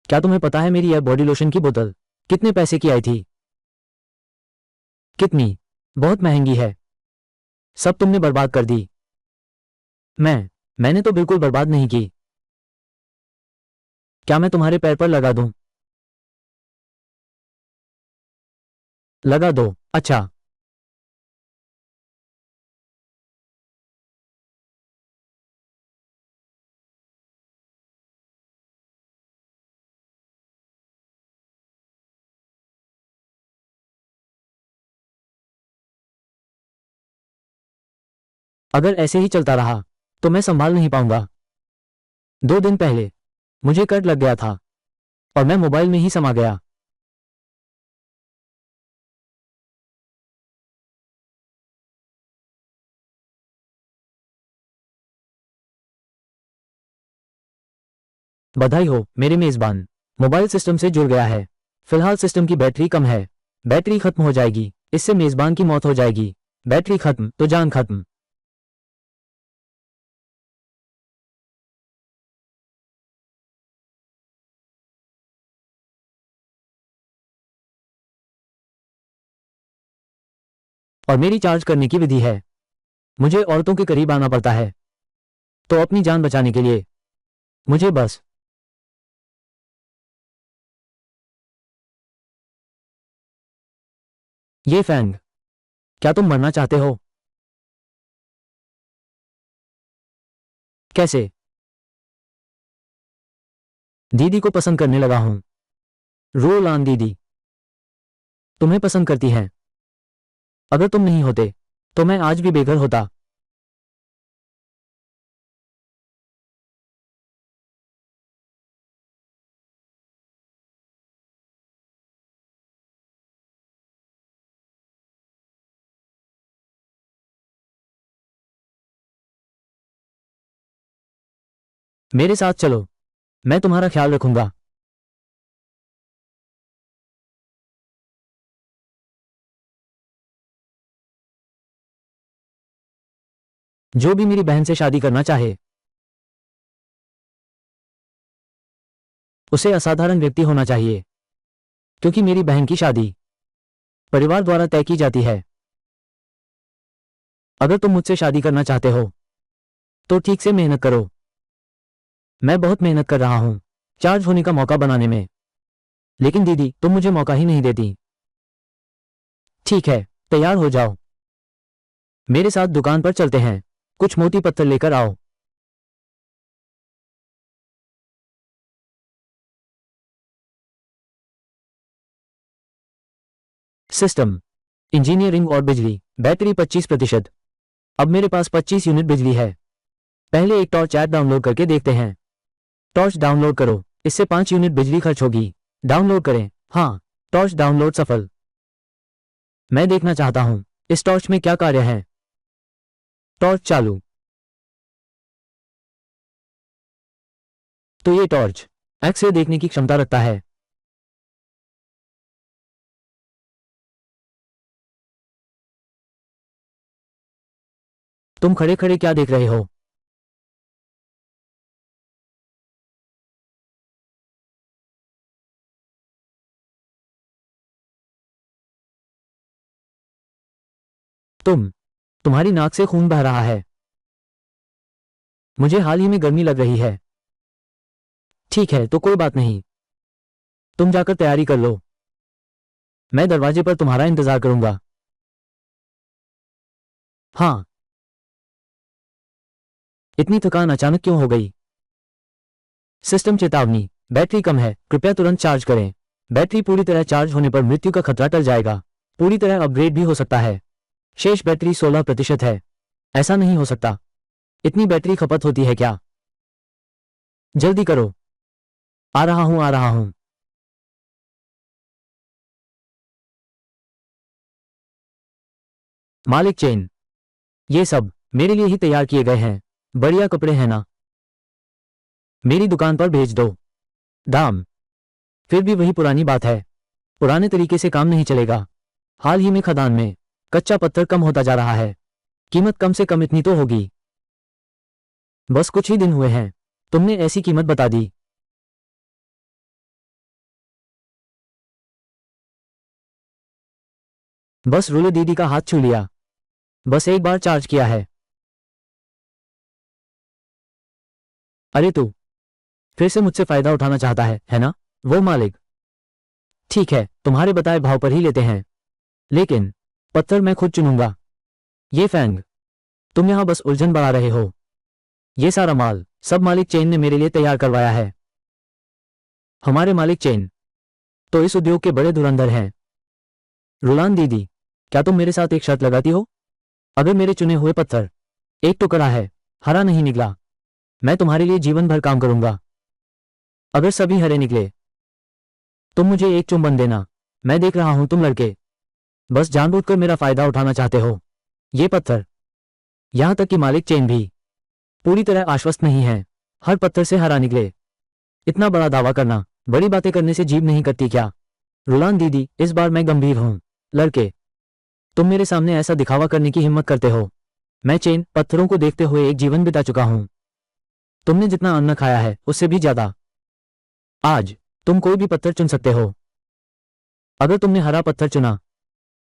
क्या तुम्हें पता है मेरी यह बॉडी लोशन की बोतल कितने पैसे की आई थी? कितनी? बहुत महंगी है। सब तुमने बर्बाद कर दी। मैंने तो बिल्कुल बर्बाद नहीं की। क्या मैं तुम्हारे पैर पर लगा दूं? लगा दो। अच्छा। अगर ऐसे ही चलता रहा तो मैं संभाल नहीं पाऊंगा। 2 दिन पहले मुझे कट लग गया था और मैं मोबाइल में ही समा गया। बधाई हो मेरे मेजबान। मोबाइल सिस्टम से जुड़ गया है। फिलहाल सिस्टम की बैटरी कम है। बैटरी खत्म हो जाएगी इससे मेजबान की मौत हो जाएगी। बैटरी खत्म तो जान खत्म। और मेरी चार्ज करने की विधि है। मुझे औरतों के करीब आना पड़ता है। तो अपनी जान बचाने के लिए मुझे बस ये फैंग। क्या तुम मरना चाहते हो? कैसे? दीदी को पसंद करने लगा हूं। रोल ऑन दीदी तुम्हें पसंद करती हैं। अगर तुम नहीं होते तो मैं आज भी बेघर होता। मेरे साथ चलो। मैं तुम्हारा ख्याल रखूंगा। जो भी मेरी बहन से शादी करना चाहे उसे असाधारण व्यक्ति होना चाहिए क्योंकि मेरी बहन की शादी परिवार द्वारा तय की जाती है। अगर तुम मुझसे शादी करना चाहते हो तो ठीक से मेहनत करो। मैं बहुत मेहनत कर रहा हूं चार्ज होने का मौका बनाने में। लेकिन दीदी तुम मुझे मौका ही नहीं देती। ठीक है, तैयार हो जाओ। मेरे साथ दुकान पर चलते हैं। कुछ मोती पत्थर लेकर आओ। सिस्टम इंजीनियरिंग और बिजली बैटरी 25%। अब मेरे पास 25 यूनिट बिजली है। पहले एक टॉर्च ऐप डाउनलोड करके देखते हैं। टॉर्च डाउनलोड करो। इससे 5 यूनिट बिजली खर्च होगी। डाउनलोड करें। हाँ, टॉर्च डाउनलोड सफल। मैं देखना चाहता हूं इस टॉर्च में क्या कार्य है। टॉर्च चालू। तो ये टॉर्च एक्स-रे देखने की क्षमता रखता है। तुम खड़े खड़े क्या देख रहे हो? तुम्हारी नाक से खून बह रहा है। मुझे हाल ही में गर्मी लग रही है। ठीक है तो कोई बात नहीं। तुम जाकर तैयारी कर लो। मैं दरवाजे पर तुम्हारा इंतजार करूंगा। हाँ। इतनी थकान अचानक क्यों हो गई? सिस्टम चेतावनी बैटरी कम है कृपया तुरंत चार्ज करें। बैटरी पूरी तरह चार्ज होने पर मृत्यु का खतरा टल जाएगा। पूरी तरह अपग्रेड भी हो सकता है। शेष बैटरी 16% है। ऐसा नहीं हो सकता। इतनी बैटरी खपत होती है क्या? जल्दी करो। आ रहा हूं आ रहा हूं। मालिक चेन ये सब मेरे लिए ही तैयार किए गए हैं। बढ़िया कपड़े हैं ना? मेरी दुकान पर भेज दो। दाम फिर भी वही पुरानी बात है। पुराने तरीके से काम नहीं चलेगा। हाल ही में खदान में कच्चा पत्थर कम होता जा रहा है। कीमत कम से कम इतनी तो होगी। बस कुछ ही दिन हुए हैं तुमने ऐसी कीमत बता दी। बस रुले दीदी का हाथ छू लिया। बस एक बार चार्ज किया है। अरे तू फिर से मुझसे फायदा उठाना चाहता है ना? वो मालिक। ठीक है, तुम्हारे बताए भाव पर ही लेते हैं, लेकिन पत्थर मैं खुद चुनूंगा। ये फैंग, तुम यहां बस उलझन बढ़ा रहे हो। ये सारा माल सब मालिक चेन ने मेरे लिए तैयार करवाया है। हमारे मालिक चेन तो इस उद्योग के बड़े धुरंधर हैं। रुलान दीदी, क्या तुम मेरे साथ एक शर्त लगाती हो? अगर मेरे चुने हुए पत्थर एक टुकड़ा है, हरा नहीं निकला, मैं तुम्हारे लिए जीवन भर काम करूंगा। अगर सभी हरे निकले, तुम मुझे एक चुंबन देना। मैं देख रहा हूं तुम लड़के बस जानबूझकर मेरा फायदा उठाना चाहते हो। ये पत्थर, यहां तक कि मालिक चेन भी पूरी तरह आश्वस्त नहीं है। हर पत्थर से हरा निकले, इतना बड़ा दावा करना, बड़ी बातें करने से जीभ नहीं करती क्या? रुलान दीदी, इस बार मैं गंभीर हूं। लड़के, तुम मेरे सामने ऐसा दिखावा करने की हिम्मत करते हो? मैं चेन पत्थरों को देखते हुए एक जीवन बिता चुका हूं। तुमने जितना अन्न खाया है उससे भी ज्यादा। आज तुम कोई भी पत्थर चुन सकते हो। अगर तुमने हरा पत्थर चुना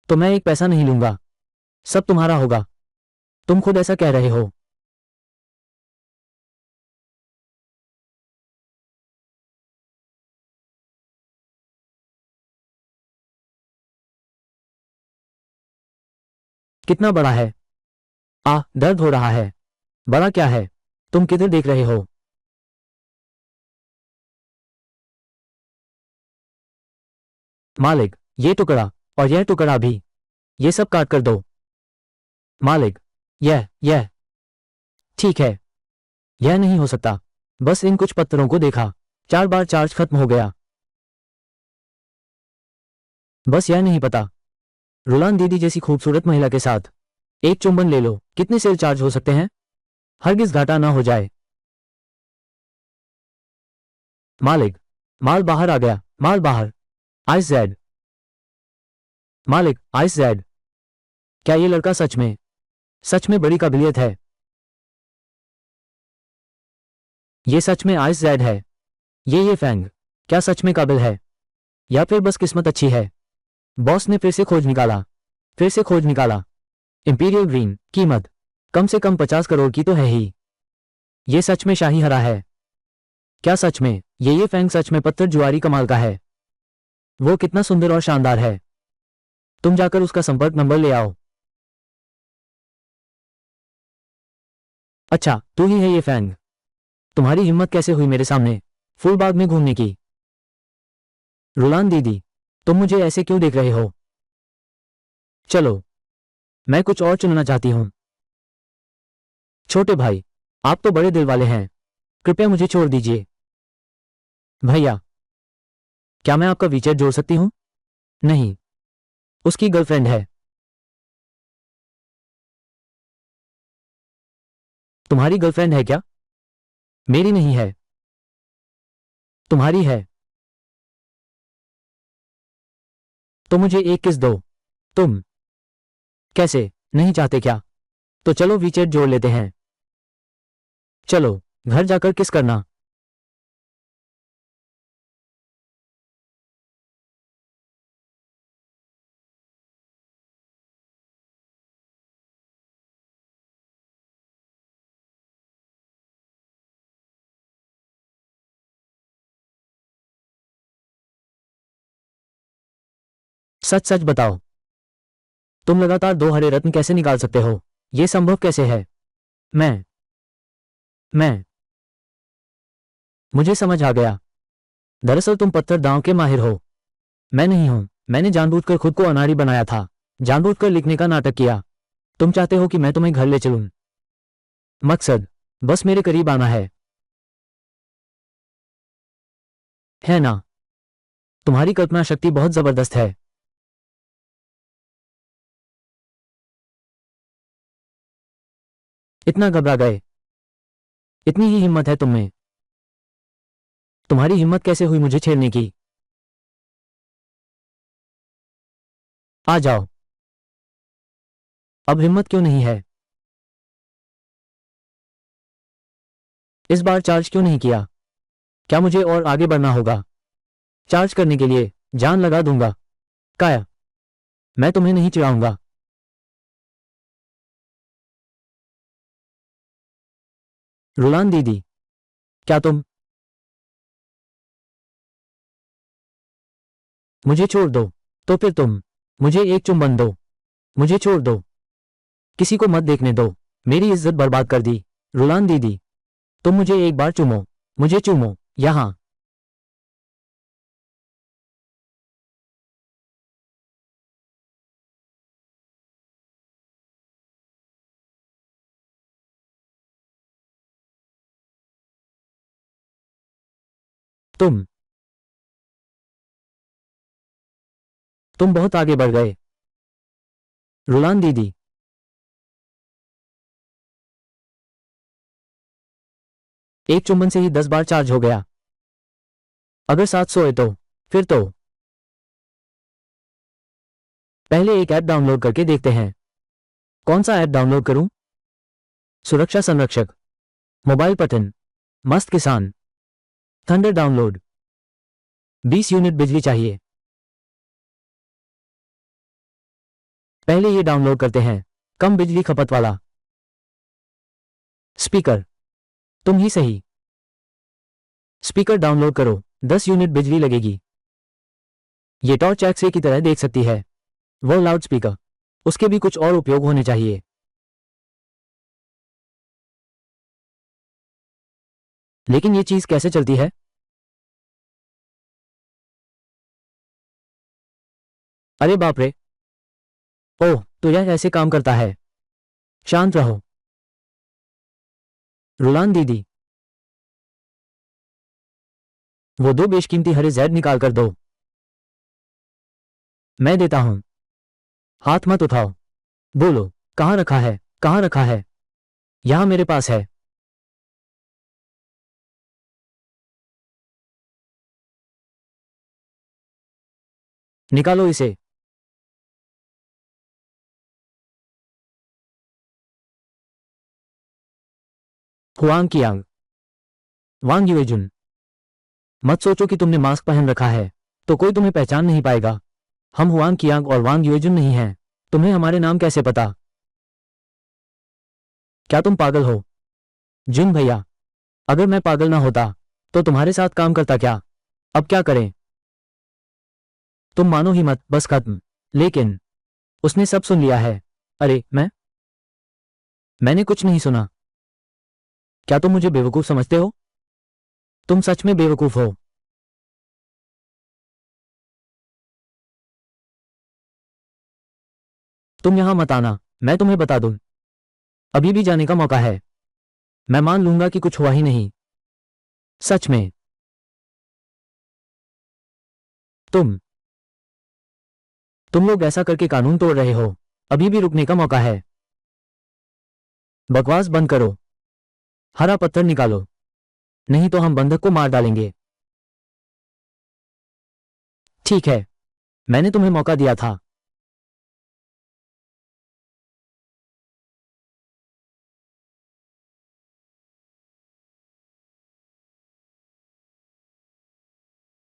तो मैं एक पैसा नहीं लूंगा, सब तुम्हारा होगा। तुम खुद ऐसा कह रहे हो। कितना बड़ा है? दर्द हो रहा है। बड़ा क्या है? तुम किधर देख रहे हो? मालिक, ये टुकड़ा और यह टुकड़ा भी, ये सब काट कर दो। मालिक, यह ठीक है, यह नहीं हो सकता। बस इन कुछ पत्थरों को देखा, 4 बार चार्ज खत्म हो गया। बस यह नहीं पता। रुलान दीदी जैसी खूबसूरत महिला के साथ एक चुंबन ले लो, कितने सेल चार्ज हो सकते हैं? हरगिज घाटा ना हो जाए। मालिक, माल बाहर आ गया, माल बाहर। Ice Z. मालिक, आइस जैड, क्या ये लड़का सच में बड़ी काबिलियत है? ये सच में आइस जैड है? ये फैंग, क्या सच में काबिल है या फिर बस किस्मत अच्छी है? बॉस ने फिर से खोज निकाला। इंपीरियल ग्रीन, कीमत कम से कम 50 करोड़ की तो है ही। ये सच में शाही हरा है? क्या सच में ये फैंग सच में पत्थर जुआरी कमाल का है? वो कितना सुंदर और शानदार है। तुम जाकर उसका संपर्क नंबर ले आओ। अच्छा, तू ही है ये फैंग। तुम्हारी हिम्मत कैसे हुई मेरे सामने फूल बाग में घूमने की? रुलान दीदी, तुम मुझे ऐसे क्यों देख रहे हो? चलो, मैं कुछ और चुनना चाहती हूं। छोटे भाई, आप तो बड़े दिल वाले हैं, कृपया मुझे छोड़ दीजिए। भैया, क्या मैं आपका वीचेट जोड़ सकती हूं? नहीं, उसकी गर्लफ्रेंड है। तुम्हारी गर्लफ्रेंड है क्या? मेरी नहीं है। तुम्हारी है तो मुझे एक किस दो। तुम कैसे नहीं चाहते क्या? तो चलो वीचेट जोड़ लेते हैं। चलो, घर जाकर किस करना। सच सच बताओ, तुम लगातार 2 हरे रत्न कैसे निकाल सकते हो? यह संभव कैसे है? मैं मैं मुझे समझ आ गया। दरअसल तुम पत्थर दांव के माहिर हो। मैं नहीं हूं। मैंने जानबूझकर खुद को अनाड़ी बनाया था, जानबूझकर लिखने का नाटक किया। तुम चाहते हो कि मैं तुम्हें घर ले चलूं? मकसद बस मेरे करीब आना है ना? तुम्हारी कल्पना शक्ति बहुत जबरदस्त है। इतना घबरा गए? इतनी ही हिम्मत है तुम में? तुम्हारी हिम्मत कैसे हुई मुझे छेड़ने की? आ जाओ। अब हिम्मत क्यों नहीं है? इस बार चार्ज क्यों नहीं किया? क्या मुझे और आगे बढ़ना होगा? चार्ज करने के लिए जान लगा दूंगा। काया। मैं तुम्हें नहीं चिढ़ाऊंगा। रुलान दीदी, क्या तुम मुझे छोड़ दो? तो फिर तुम मुझे एक चुम्बन दो। मुझे छोड़ दो। किसी को मत देखने दो। मेरी इज्जत बर्बाद कर दी। रुलान दीदी, तुम मुझे एक बार चूमो। मुझे चूमो, यहां। तुम तुम बहुत आगे बढ़ गए। रुलान दीदी, एक चुंबन से ही 10 बार चार्ज हो गया। अगर 700 है तो फिर तो पहले एक ऐप डाउनलोड करके देखते हैं। कौन सा ऐप डाउनलोड करूं? सुरक्षा संरक्षक, मोबाइल पठन, मस्त किसान, थंडर डाउनलोड। 20 यूनिट बिजली चाहिए। पहले ये डाउनलोड करते हैं। कम बिजली खपत वाला स्पीकर। तुम ही सही। स्पीकर डाउनलोड करो। 10 यूनिट बिजली लगेगी। ये टॉर्च एक्स की तरह देख सकती है। वो लाउड स्पीकर। उसके भी कुछ और उपयोग होने चाहिए। लेकिन ये चीज कैसे चलती है? अरे बाप रे। ओह, तो यह ऐसे काम करता है। शांत रहो। रुलान दीदी, वो दो बेशकीमती हरे जैड निकाल कर दो। मैं देता हूं। हाथ मत उठाओ। बोलो, कहां रखा है? कहां रखा है? यहां मेरे पास है। निकालो इसे। हुआंग कियांग, वांग युएजुन, मत सोचो कि तुमने मास्क पहन रखा है तो कोई तुम्हें पहचान नहीं पाएगा। हम हुआंग कियांग और वांग युएजुन नहीं हैं। तुम्हें हमारे नाम कैसे पता? क्या तुम पागल हो? जुन भैया, अगर मैं पागल ना होता तो तुम्हारे साथ काम करता क्या? अब क्या करें? तुम मानो ही मत, बस खत्म। लेकिन उसने सब सुन लिया है। अरे मैंने कुछ नहीं सुना। क्या तुम मुझे बेवकूफ समझते हो? तुम सच में बेवकूफ हो। तुम यहां मत आना। मैं तुम्हें बता दूं, अभी भी जाने का मौका है। मैं मान लूंगा कि कुछ हुआ ही नहीं। सच में। तुम तुम लोग ऐसा करके कानून तोड़ रहे हो। अभी भी रुकने का मौका है। बकवास बंद करो। हरा पत्थर निकालो, नहीं तो हम बंधक को मार डालेंगे। ठीक है, मैंने तुम्हें मौका दिया था।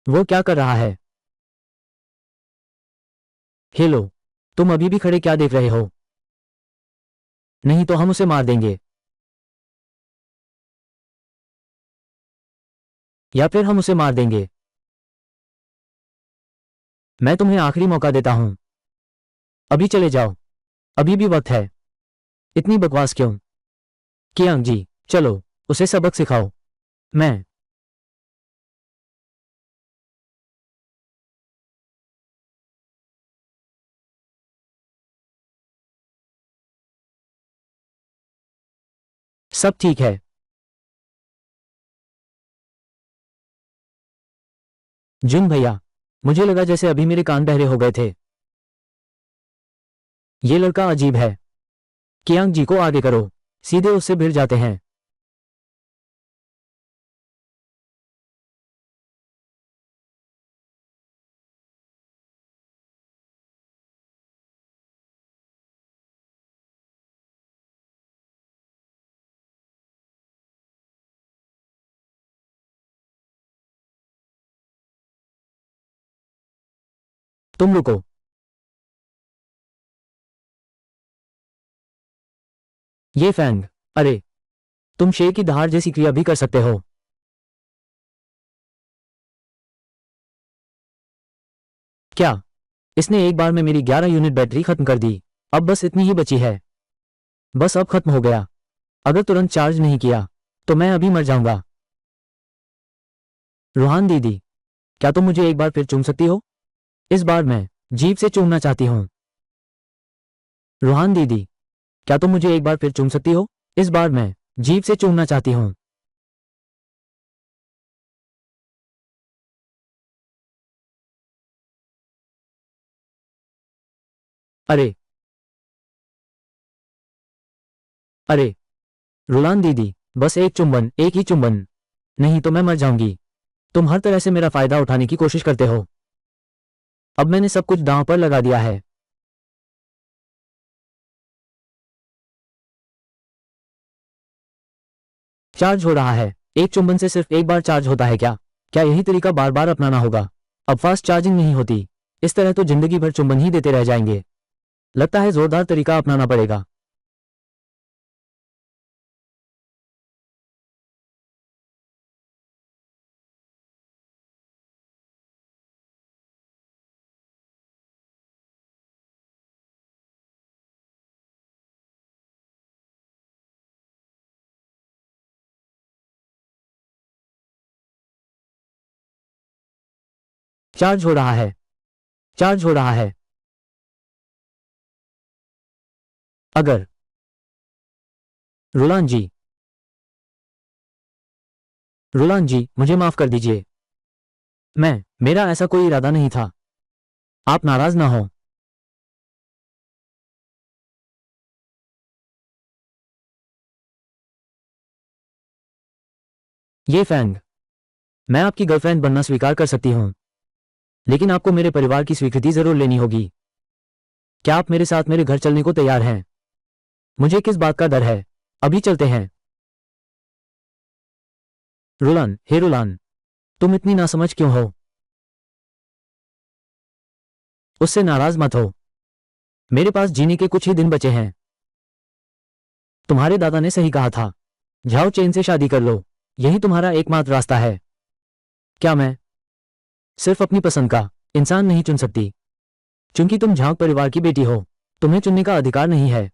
वो क्या कर रहा है? हेलो, तुम अभी भी खड़े क्या देख रहे हो? नहीं तो हम उसे मार देंगे। या फिर हम उसे मार देंगे। मैं तुम्हें आखिरी मौका देता हूं। अभी चले जाओ। अभी भी वक्त है। इतनी बकवास क्यों? कियांग जी, चलो, उसे सबक सिखाओ। मैं सब ठीक है। जुन भैया, मुझे लगा जैसे अभी मेरे कान बहरे हो गए थे। ये लड़का अजीब है। कियांग जी को आगे करो। सीधे उससे भिड़ जाते हैं। तुम रुको। ये फैंग, अरे तुम शेर की दहाड़ जैसी क्रिया भी कर सकते हो। क्या? इसने एक बार में मेरी 11 यूनिट बैटरी खत्म कर दी। अब बस इतनी ही बची है। बस अब खत्म हो गया। अगर तुरंत चार्ज नहीं किया तो मैं अभी मर जाऊंगा। रूहान दीदी, क्या तुम मुझे एक बार फिर चूम सकती हो? इस बार मैं जीभ से चूमना चाहती हूँ। रूहान दीदी, क्या तुम मुझे एक बार फिर चूम सकती हो? इस बार मैं जीभ से चूमना चाहती हूँ। अरे अरे रूलान दीदी, बस एक चुंबन, एक ही चुंबन। नहीं तो मैं मर जाऊंगी। तुम हर तरह से मेरा फायदा उठाने की कोशिश करते हो। अब मैंने सब कुछ दांव पर लगा दिया है। चार्ज हो रहा है। एक चुंबन से सिर्फ एक बार चार्ज होता है क्या? क्या यही तरीका बार बार अपनाना होगा? अब फास्ट चार्जिंग नहीं होती। इस तरह तो जिंदगी भर चुंबन ही देते रह जाएंगे। लगता है जोरदार तरीका अपनाना पड़ेगा। चार्ज हो रहा है। चार्ज हो रहा है। अगर रुलान जी, रुलान जी, मुझे माफ कर दीजिए। मेरा ऐसा कोई इरादा नहीं था। आप नाराज ना हो। ये फैंग, मैं आपकी गर्लफ्रेंड बनना स्वीकार कर सकती हूँ, लेकिन आपको मेरे परिवार की स्वीकृति जरूर लेनी होगी। क्या आप मेरे साथ मेरे घर चलने को तैयार हैं? मुझे किस बात का डर है? अभी चलते हैं। रुलान, हे रुलान, तुम इतनी नासमझ क्यों हो? उससे नाराज मत हो। मेरे पास जीने के कुछ ही दिन बचे हैं। तुम्हारे दादा ने सही कहा था। झाओ चेन से शादी कर लो। यही तुम्हारा एकमात्र रास्ता है। क्या मैं सिर्फ अपनी पसंद का इंसान नहीं चुन सकती? क्योंकि तुम झाओ परिवार की बेटी हो, तुम्हें चुनने का अधिकार नहीं है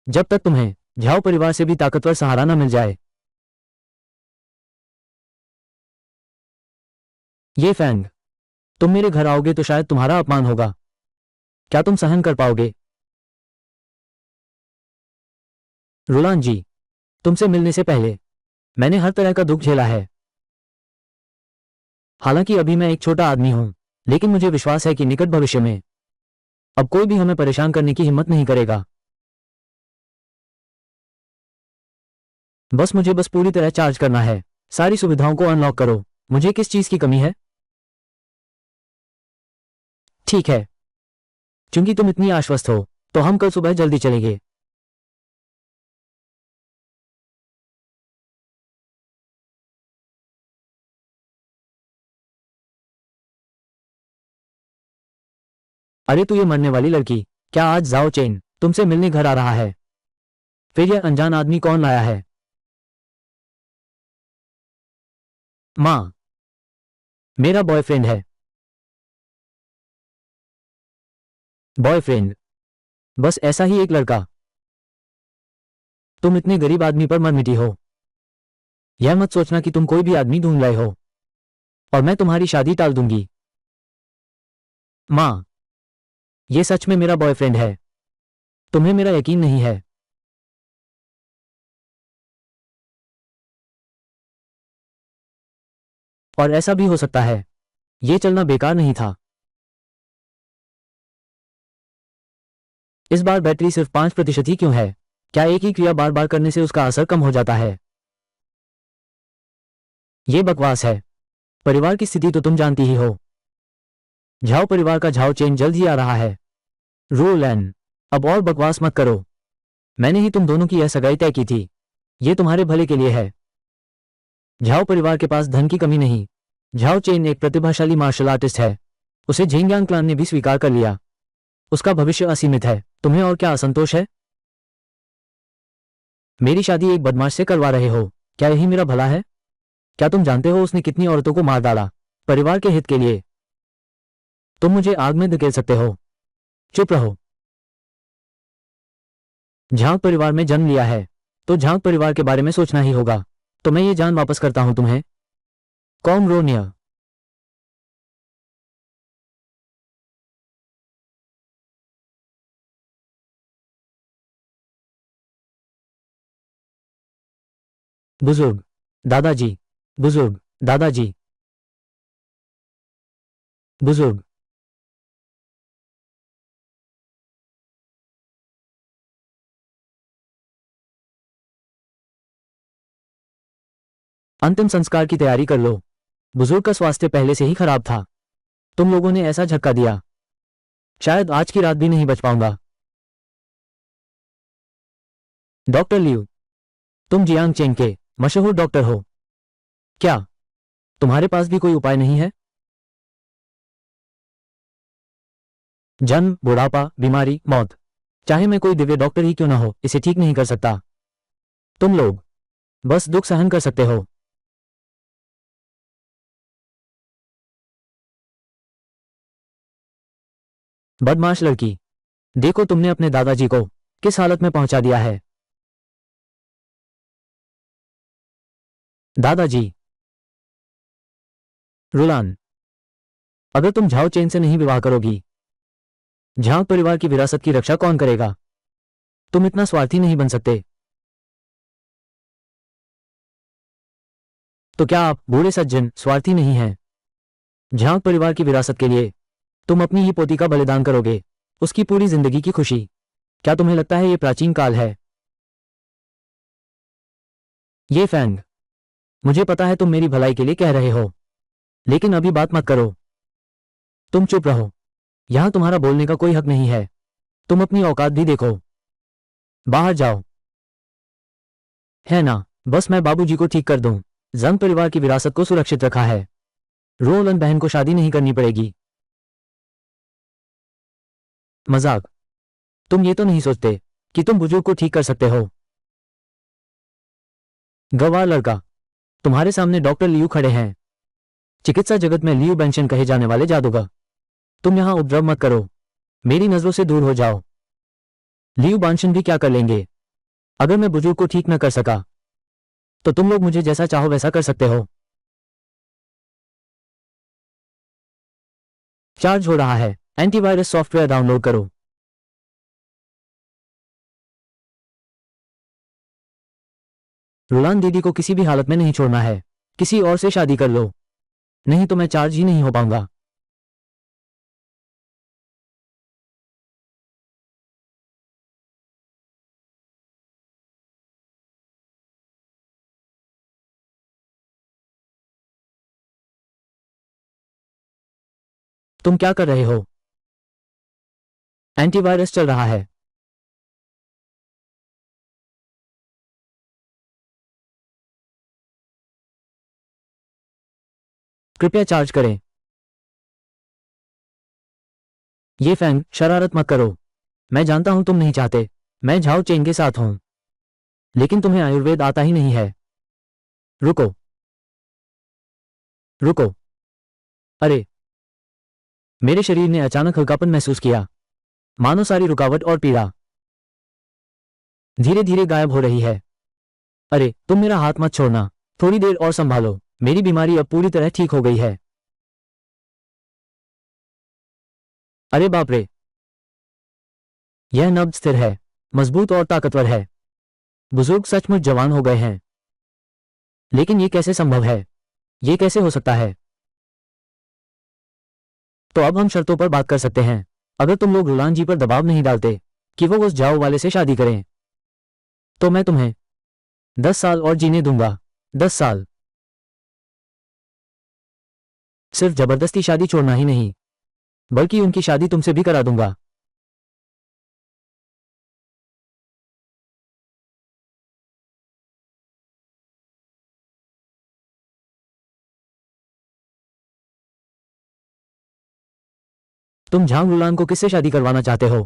जब तक तुम्हें झाओ परिवार से भी ताकतवर सहारा न मिल जाए। ये फैंग, तुम मेरे घर आओगे तो शायद तुम्हारा अपमान होगा। क्या तुम सहन कर पाओगे? रुलान जी, तुमसे मिलने से पहले मैंने हर तरह का दुख झेला है। हालांकि अभी मैं एक छोटा आदमी हूं, लेकिन मुझे विश्वास है कि निकट भविष्य में अब कोई भी हमें परेशान करने की हिम्मत नहीं करेगा। बस पूरी तरह चार्ज करना है। सारी सुविधाओं को अनलॉक करो। मुझे किस चीज की कमी है? ठीक है, क्योंकि तुम इतनी आश्वस्त हो तो हम कल सुबह जल्दी चलेंगे। अरे तू ये मरने वाली लड़की, क्या आज जाओ चेन तुमसे मिलने घर आ रहा है? फिर यह अनजान आदमी कौन लाया है? माँ, मेरा बॉयफ्रेंड है। बॉयफ्रेंड? बस ऐसा ही एक लड़का। तुम इतने गरीब आदमी पर मर मिटी हो। यह मत सोचना कि तुम कोई भी आदमी ढूंढ लाए हो और मैं तुम्हारी शादी टाल दूंगी। माँ, ये सच में मेरा बॉयफ्रेंड है। तुम्हें मेरा यकीन नहीं है? और ऐसा भी हो सकता है ये चलना बेकार नहीं था। इस बार बैटरी सिर्फ 5% ही क्यों है? क्या एक ही क्रिया बार बार करने से उसका असर कम हो जाता है? ये बकवास है। परिवार की स्थिति तो तुम जानती ही हो। झाओ परिवार का झाओ चेन जल्द ही आ रहा है। रूल एन, अब और बकवास मत करो। मैंने ही तुम दोनों की यह सगाई तय की थी। ये तुम्हारे भले के लिए है। झाओ परिवार के पास धन की कमी नहीं। झाओ चेन एक प्रतिभाशाली मार्शल आर्टिस्ट है। उसे झेंग्यांग क्लान ने भी स्वीकार कर लिया। उसका भविष्य असीमित है। तुम्हें और क्या असंतोष है? मेरी शादी एक बदमाश से करवा रहे हो। क्या यही मेरा भला है? क्या तुम जानते हो उसने कितनी औरतों को मार डाला परिवार के हित के लिए? तुम मुझे आग में धकेल सकते हो। चुप रहो। झांग परिवार में जन्म लिया है तो झांग परिवार के बारे में सोचना ही होगा। तो मैं ये जान वापस करता हूं तुम्हें। कॉमरोनिया। बुजुर्ग दादाजी। बुजुर्ग दादाजी। बुजुर्ग। अंतिम संस्कार की तैयारी कर लो। बुजुर्ग का स्वास्थ्य पहले से ही खराब था। तुम लोगों ने ऐसा झटका दिया, शायद आज की रात भी नहीं बच पाऊंगा। डॉक्टर लियू, तुम जियांग चेंग के मशहूर डॉक्टर हो। क्या तुम्हारे पास भी कोई उपाय नहीं है? जन्म, बुढ़ापा, बीमारी, मौत, चाहे मैं कोई दिव्य डॉक्टर ही क्यों ना हो, इसे ठीक नहीं कर सकता। तुम लोग बस दुख सहन कर सकते हो। बदमाश लड़की, देखो तुमने अपने दादाजी को किस हालत में पहुंचा दिया है। दादाजी। रुलान, अगर तुम झाओ चेन से नहीं विवाह करोगी, झांग परिवार की विरासत की रक्षा कौन करेगा? तुम इतना स्वार्थी नहीं बन सकते। तो क्या आप बूढ़े सज्जन स्वार्थी नहीं हैं? झांग परिवार की विरासत के लिए तुम अपनी ही पोती का बलिदान करोगे, उसकी पूरी जिंदगी की खुशी। क्या तुम्हें लगता है ये प्राचीन काल है? ये फैंग, मुझे पता है तुम मेरी भलाई के लिए कह रहे हो, लेकिन अभी बात मत करो। तुम चुप रहो। यहां तुम्हारा बोलने का कोई हक नहीं है। तुम अपनी औकात भी देखो। बाहर जाओ। है ना, बस मैं बाबूजी को ठीक कर दूं। जंग परिवार की विरासत को सुरक्षित रखा है। रोलन बहन को शादी नहीं करनी पड़ेगी। मजाक। तुम ये तो नहीं सोचते कि तुम बुजुर्ग को ठीक कर सकते हो? गवार लड़का, तुम्हारे सामने डॉक्टर लियू खड़े हैं, चिकित्सा जगत में लियू बेंशन कहे जाने वाले जादूगर। तुम यहां उपद्रव मत करो, मेरी नजरों से दूर हो जाओ। लियू बांशन भी क्या कर लेंगे? अगर मैं बुजुर्ग को ठीक न कर सका तो तुम लोग मुझे जैसा चाहो वैसा कर सकते हो। चार्ज हो रहा है। एंटीवायरस सॉफ्टवेयर डाउनलोड करो। रुलान दीदी को किसी भी हालत में नहीं छोड़ना है। किसी और से शादी कर लो, नहीं तो मैं चार्ज ही नहीं हो पाऊंगा। तुम क्या कर रहे हो? एंटीवायरस चल रहा है। कृपया चार्ज करें। ये फैंग, शरारत मत करो। मैं जानता हूं तुम नहीं चाहते मैं झाओ चेंग के साथ हूं, लेकिन तुम्हें आयुर्वेद आता ही नहीं है। रुको। रुको। अरे, मेरे शरीर ने अचानक हल्कापन महसूस किया, मानो सारी रुकावट और पीड़ा धीरे धीरे गायब हो रही है। अरे, तुम मेरा हाथ मत छोड़ना। थोड़ी देर और संभालो, मेरी बीमारी अब पूरी तरह ठीक हो गई है। अरे बाप रे, यह नब्ज स्थिर है, मजबूत और ताकतवर है। बुजुर्ग सचमुच जवान हो गए हैं। लेकिन ये कैसे संभव है? ये कैसे हो सकता है? तो अब हम शर्तों पर बात कर सकते हैं। अगर तुम लोग रुलान जी पर दबाव नहीं डालते कि वो उस जाओ वाले से शादी करें, तो मैं तुम्हें 10 साल और जीने दूंगा। 10 साल। सिर्फ जबरदस्ती शादी छोड़ना ही नहीं, बल्कि उनकी शादी तुमसे भी करा दूंगा। तुम झांग रुलान को किससे शादी करवाना चाहते हो?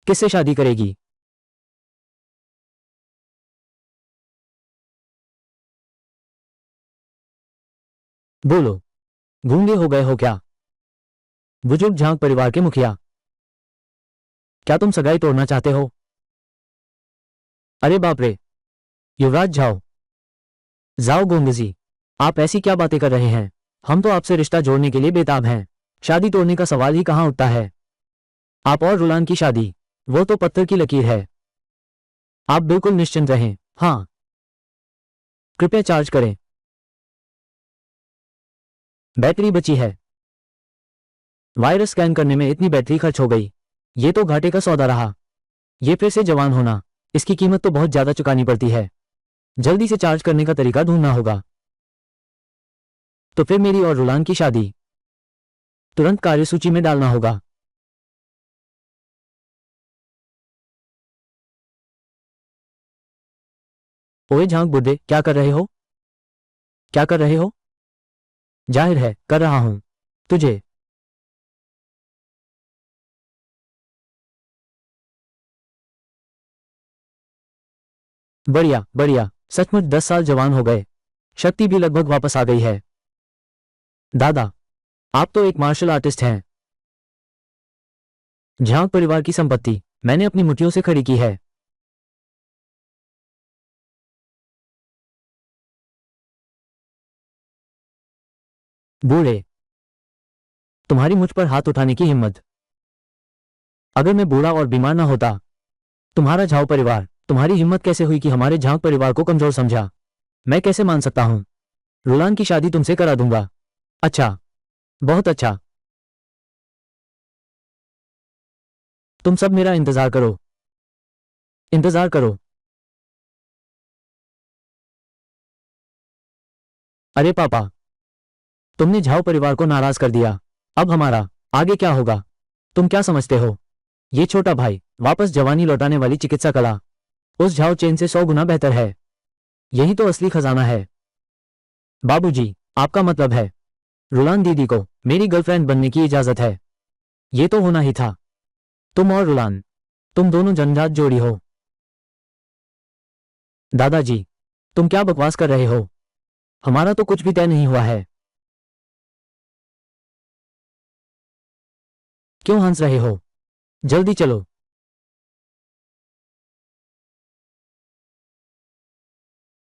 किससे शादी करेगी? बोलो, गूंगे हो गए हो क्या? बुजुर्ग झांग परिवार के मुखिया, क्या तुम सगाई तोड़ना चाहते हो? अरे बाप रे, युवराज झाओ, जाओ गोंगजी, आप ऐसी क्या बातें कर रहे हैं? हम तो आपसे रिश्ता जोड़ने के लिए बेताब हैं। शादी तोड़ने का सवाल ही कहाँ उठता है। आप और रुलान की शादी, वो तो पत्थर की लकीर है। आप बिल्कुल निश्चिंत रहें। हाँ, कृपया चार्ज करें, बैटरी बची है। वायरस स्कैन करने में इतनी बैटरी खर्च हो गई, ये तो घाटे का सौदा रहा। ये फिर से जवान होना, इसकी कीमत तो बहुत ज्यादा चुकानी पड़ती है। जल्दी से चार्ज करने का तरीका ढूंढना होगा। तो फिर मेरी और रुलान की शादी तुरंत कार्यसूची में डालना होगा। ओए झांक बुड्ढे, क्या कर रहे हो? क्या कर रहे हो? जाहिर है कर रहा हूं। तुझे बढ़िया बढ़िया, सचमुच 10 साल जवान हो गए, शक्ति भी लगभग वापस आ गई है। दादा, आप तो एक मार्शल आर्टिस्ट हैं। झांग परिवार की संपत्ति मैंने अपनी मुट्ठियों से खड़ी की है। बूढ़े, तुम्हारी मुझ पर हाथ उठाने की हिम्मत। अगर मैं बूढ़ा और बीमार ना होता, तुम्हारा झाओ परिवार, तुम्हारी हिम्मत कैसे हुई कि हमारे झांग परिवार को कमजोर समझा? मैं कैसे मान सकता हूं? रुलान की शादी तुमसे करा दूंगा। अच्छा, बहुत अच्छा। तुम सब मेरा इंतजार करो, इंतजार करो। अरे पापा, तुमने झाओ परिवार को नाराज कर दिया। अब हमारा आगे क्या होगा? तुम क्या समझते हो? ये छोटा भाई, वापस जवानी लौटाने वाली चिकित्सा कला, उस झाओ चेन से 100 गुना बेहतर है। यही तो असली खजाना है। बाबूजी, आपका मतलब है रुलान दीदी को मेरी गर्लफ्रेंड बनने की इजाजत है? ये तो होना ही था। तुम और रुलान, तुम दोनों जन्मजात जोड़ी हो। दादाजी, तुम क्या बकवास कर रहे हो? हमारा तो कुछ भी तय नहीं हुआ है। क्यों हंस रहे हो? जल्दी चलो।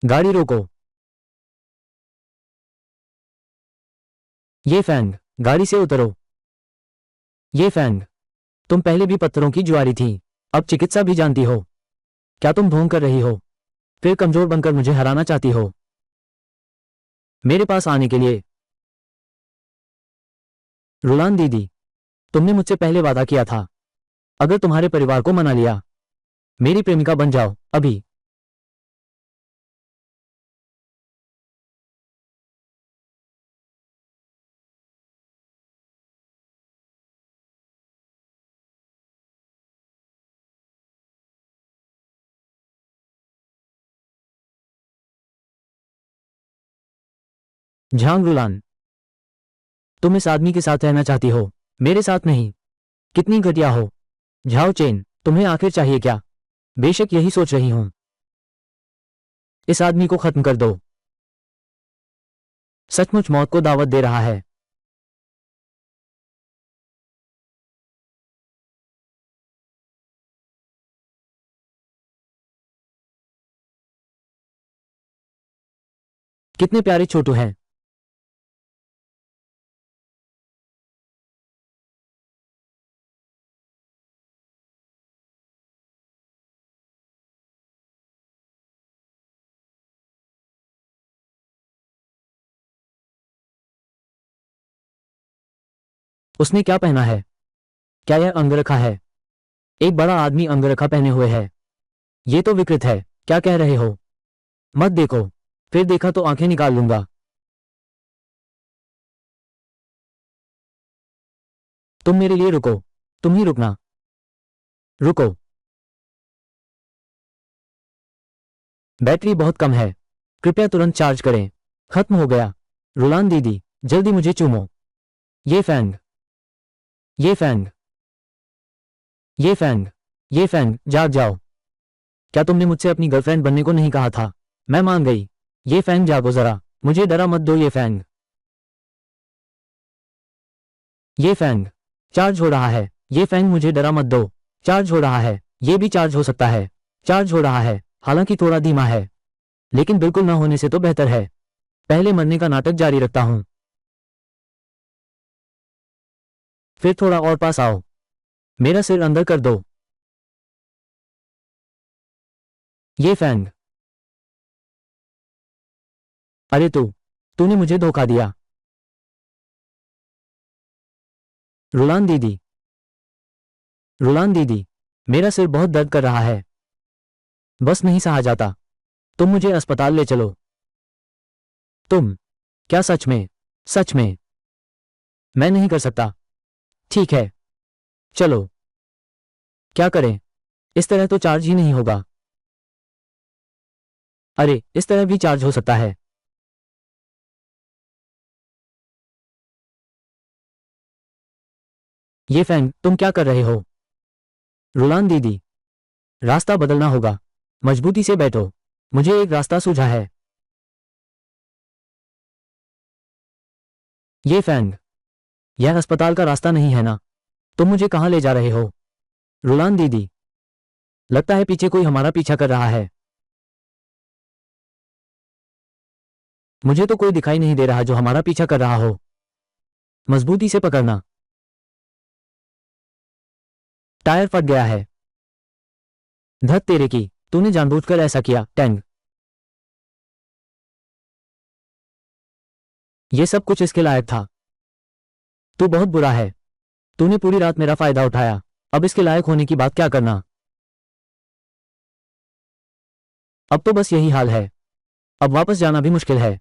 गाड़ी रोको। ये फैंग, गाड़ी से उतरो। ये फैंग, तुम पहले भी पत्थरों की जुआरी थी, अब चिकित्सा भी जानती हो। क्या तुम ढोंग कर रही हो? फिर कमजोर बनकर मुझे हराना चाहती हो? मेरे पास आने के लिए? रुलान दीदी, तुमने मुझसे पहले वादा किया था, अगर तुम्हारे परिवार को मना लिया, मेरी प्रेमिका बन जाओ अभी। झांग रुलान, तुम इस आदमी के साथ रहना चाहती हो, मेरे साथ नहीं? कितनी घटिया हो। झाओ चेन, तुम्हें आखिर चाहिए क्या? बेशक यही सोच रही हूं। इस आदमी को खत्म कर दो। सचमुच मौत को दावत दे रहा है। कितने प्यारे छोटू हैं। उसने क्या पहना है? क्या यह अंगरखा है? एक बड़ा आदमी अंगरखा पहने हुए है। ये तो विकृत है। क्या कह रहे हो? मत देखो, फिर देखा तो आंखें निकाल लूंगा। तुम मेरे लिए रुको, तुम ही रुकना। रुको, बैटरी बहुत कम है, कृपया तुरंत चार्ज करें। खत्म हो गया। रुलान दीदी, जल्दी मुझे चूमो। ये फैंग, ये फैंग, ये फैंग, ये फैंग, जाग जाओ। क्या तुमने मुझसे अपनी गर्लफ्रेंड बनने को नहीं कहा था? मैं मान गई। ये फैंग जागो जरा, मुझे डरा मत दो ये फैंग। ये फैंग चार्ज हो रहा है। ये फैंग मुझे डरा मत दो। चार्ज हो रहा है। ये भी चार्ज हो सकता है। चार्ज हो रहा है, हालांकि थोड़ा धीमा है, लेकिन बिल्कुल ना होने से तो बेहतर है। पहले मरने का नाटक जारी रखता हूं, फिर थोड़ा और पास आओ। मेरा सिर अंदर कर दो। ये फैंग। अरे तूने मुझे धोखा दिया। रुलान दीदी, रुलान दीदी, मेरा सिर बहुत दर्द कर रहा है। बस नहीं सहा जाता। तुम मुझे अस्पताल ले चलो। तुम? क्या सच में? सच में? मैं नहीं कर सकता। ठीक है, चलो। क्या करें? इस तरह तो चार्ज ही नहीं होगा। अरे, इस तरह भी चार्ज हो सकता है। ये फैंग, तुम क्या कर रहे हो? रुलान दीदी, रास्ता बदलना होगा। मजबूती से बैठो। मुझे एक रास्ता सूझा है। ये फैंग, यह अस्पताल का रास्ता नहीं है ना? तुम मुझे कहां ले जा रहे हो? रुलान दीदी, लगता है पीछे कोई हमारा पीछा कर रहा है। मुझे तो कोई दिखाई नहीं दे रहा जो हमारा पीछा कर रहा हो। मजबूती से पकड़ना। टायर फट गया है। धत तेरे की, तूने जानबूझकर ऐसा किया, टैंग। ये सब कुछ इसके लायक था। तू बहुत बुरा है। तूने पूरी रात मेरा फायदा उठाया। अब इसके लायक होने की बात क्या करना। अब तो बस यही हाल है। अब वापस जाना भी मुश्किल है।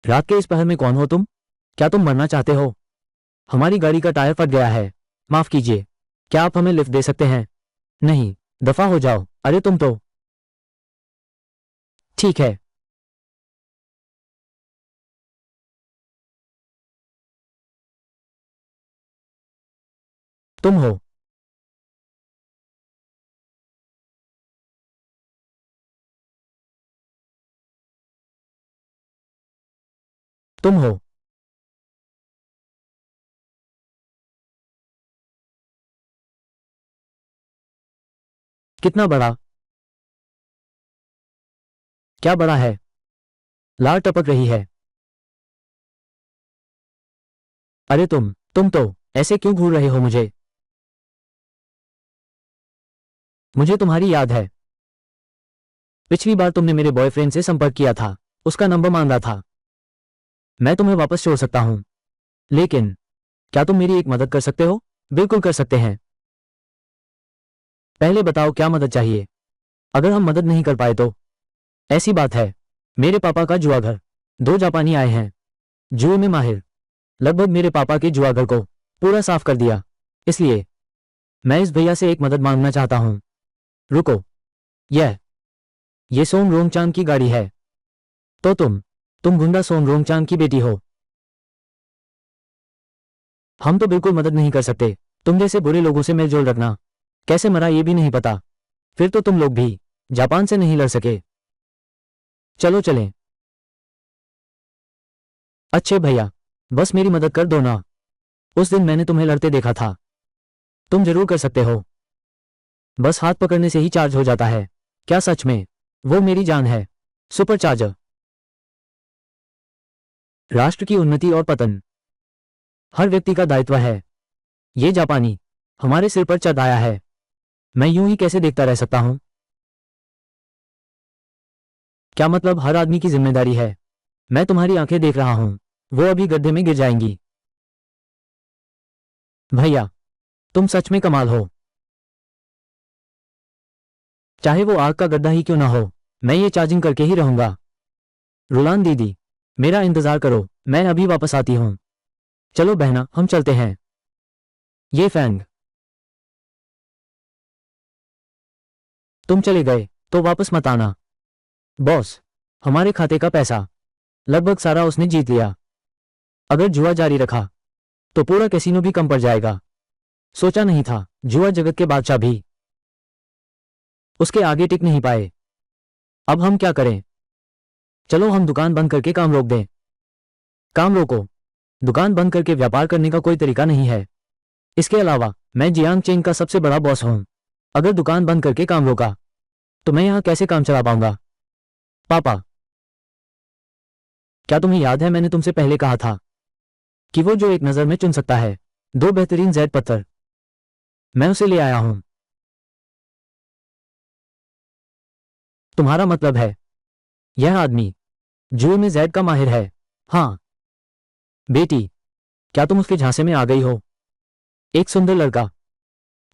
रात के इस पहर में कौन हो तुम? क्या तुम मरना चाहते हो? हमारी गाड़ी का टायर फट गया है। माफ कीजिए, क्या आप हमें लिफ्ट दे सकते हैं? नहीं, दफा हो जाओ। अरे तुम तो। ठीक है। तुम हो। तुम हो। कितना बड़ा? क्या बड़ा है? लार टपक रही है। अरे तुम तो ऐसे क्यों घूर रहे हो मुझे? मुझे तुम्हारी याद है। पिछली बार तुमने मेरे बॉयफ्रेंड से संपर्क किया था, उसका नंबर मांगा था। मैं तुम्हें वापस छोड़ सकता हूं, लेकिन क्या तुम मेरी एक मदद कर सकते हो? बिल्कुल कर सकते हैं। पहले बताओ क्या मदद चाहिए। अगर हम मदद नहीं कर पाए तो? ऐसी बात है, मेरे पापा का जुआ घर। दो जापानी आए हैं, जुए में माहिर। लगभग मेरे पापा के जुआ घर को पूरा साफ कर दिया। इसलिए मैं इस भैया से एक मदद मांगना चाहता हूं। रुको, ये सोम रोंगचांद की गाड़ी है। तो तुम गुंडा सोम रोंगचांद की बेटी हो? हम तो बिल्कुल मदद नहीं कर सकते। तुम जैसे बुरे लोगों से मेलजोल रखना। कैसे मरा ये भी नहीं पता। फिर तो तुम लोग भी जापान से नहीं लड़ सके। चलो चलें। अच्छे भैया, बस मेरी मदद कर दो ना। उस दिन मैंने तुम्हें लड़ते देखा था। तुम जरूर कर सकते हो। बस हाथ पकड़ने से ही चार्ज हो जाता है। क्या सच में? वो मेरी जान है। Super charger. राष्ट्र की उन्नति और पतन हर व्यक्ति का दायित्व है। ये जापानी हमारे सिर पर चढ़ आया है। मैं यूं ही कैसे देखता रह सकता हूं? क्या मतलब हर आदमी की जिम्मेदारी है? मैं तुम्हारी आंखें देख रहा हूं, वो अभी गड्ढे में गिर जाएंगी। भैया, तुम सच में कमाल हो। चाहे वो आग का गड्ढा ही क्यों ना हो, मैं ये चार्जिंग करके ही रहूंगा। रुलान दीदी, मेरा इंतजार करो, मैं अभी वापस आती हूं। चलो बहना, हम चलते हैं। ये फैंग, तुम चले गए तो वापस मत आना। बॉस, हमारे खाते का पैसा लगभग सारा उसने जीत लिया। अगर जुआ जारी रखा तो पूरा कैसीनो भी कम पड़ जाएगा। सोचा नहीं था जुआ जगत के बादशाह भी उसके आगे टिक नहीं पाए। अब हम क्या करें? चलो हम दुकान बंद करके काम रोक दें। काम रोको। दुकान बंद करके व्यापार करने का कोई तरीका नहीं है। इसके अलावा मैं जियांग चेंग का सबसे बड़ा बॉस हूं। अगर दुकान बंद करके काम रोका तो मैं यहां कैसे काम चला पाऊंगा? पापा, क्या तुम्हें याद है मैंने तुमसे पहले कहा था कि वो जो एक नज़र में चुन सकता है दो बेहतरीन जेड पत्थर, मैं उसे ले आया हूं। तुम्हारा मतलब है यह आदमी जुए में जेड का माहिर है? हाँ बेटी, क्या तुम उसके झांसे में आ गई हो? एक सुंदर लड़का।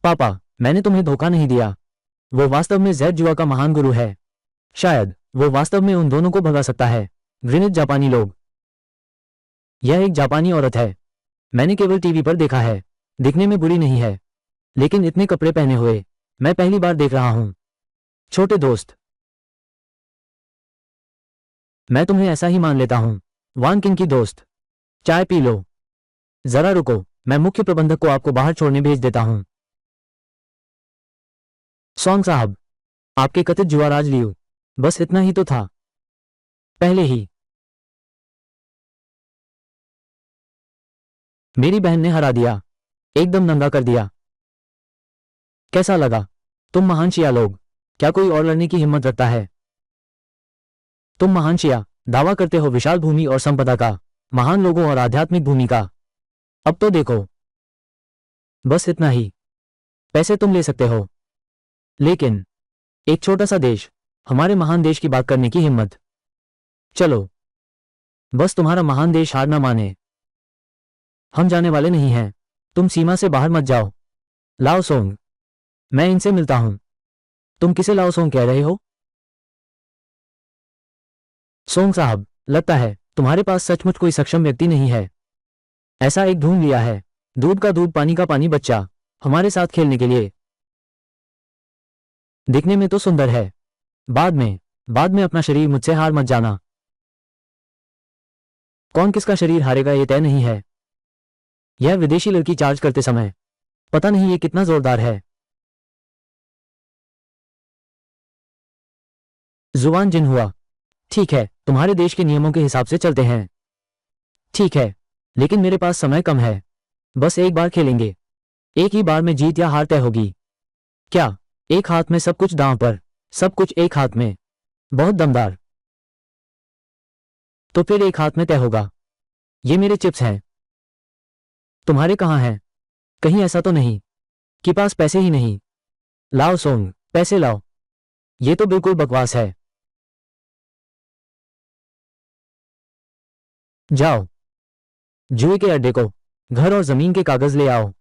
पापा, मैंने तुम्हें धोखा नहीं दिया। वो वास्तव में जेड जुआ का महान गुरु है। शायद वो वास्तव में उन दोनों को भगा सकता है। घृणित जापानी लोग। यह एक जापानी औरत है। मैंने केवल टीवी पर देखा है। दिखने में बुरी नहीं है, लेकिन इतने कपड़े पहने हुए मैं पहली बार देख रहा हूं। छोटे दोस्त, मैं तुम्हें ऐसा ही मान लेता हूं। वान किंग की दोस्त, चाय पी लो। जरा रुको, मैं मुख्य प्रबंधक को आपको बाहर छोड़ने भेज देता हूं। सॉन्ग साहब, आपके कथित जुआराज लियू, बस इतना ही तो था। पहले ही मेरी बहन ने हरा दिया, एकदम नंगा कर दिया। कैसा लगा? तुम महान शिया लोग, क्या कोई और लड़ने की हिम्मत रखता है? तुम महान शिया दावा करते हो विशाल भूमि और संपदा का, महान लोगों और आध्यात्मिक भूमि का। अब तो देखो, बस इतना ही। पैसे तुम ले सकते हो, लेकिन एक छोटा सा देश, हमारे महान देश की बात करने की हिम्मत? चलो, बस तुम्हारा महान देश हार ना माने। हम जाने वाले नहीं हैं। तुम सीमा से बाहर मत जाओ। लाओ सोंग, मैं इनसे मिलता हूं। तुम किसे लाओ सोंग कह रहे हो? सोंग साहब, लगता है तुम्हारे पास सचमुच कोई सक्षम व्यक्ति नहीं है। ऐसा एक ढूंढ लिया है, दूध का दूध पानी का पानी बच्चा, हमारे साथ खेलने के लिए। दिखने में तो सुंदर है। बाद में अपना शरीर मुझसे हार मत जाना। कौन किसका शरीर हारेगा ये तय नहीं है। यह विदेशी लड़की चार्ज करते समय पता नहीं ये कितना जोरदार है। जुबान जिन हुआ। ठीक है, तुम्हारे देश के नियमों के हिसाब से चलते हैं। ठीक है, लेकिन मेरे पास समय कम है। बस एक बार खेलेंगे। एक ही बार में जीत या हार तय होगी। क्या? एक हाथ में सब कुछ दांव पर, सब कुछ एक हाथ में। बहुत दमदार। तो फिर एक हाथ में तय होगा। ये मेरे चिप्स हैं। तुम्हारे कहाँ हैं? कहीं ऐसा तो नहीं कि पास पैसे ही नहीं? लाओ सोंग, पैसे लाओ। ये तो बिल्कुल बकवास है। जाओ, जुए के अड्डे को, घर और जमीन के कागज ले आओ।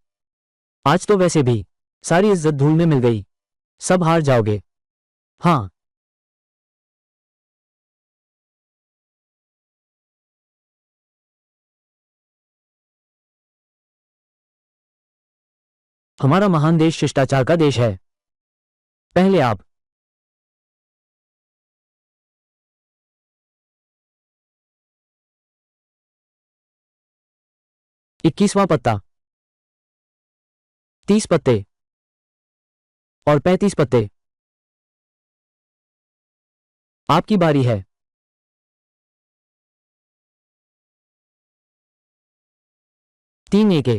आज तो वैसे भी सारी इज्जत धूल में मिल गई। सब हार जाओगे। हाँ, हमारा महान देश शिष्टाचार का देश है। पहले आप। 21वां पत्ता, 30 पत्ते और 35 पत्ते। आपकी बारी है। 3 एके।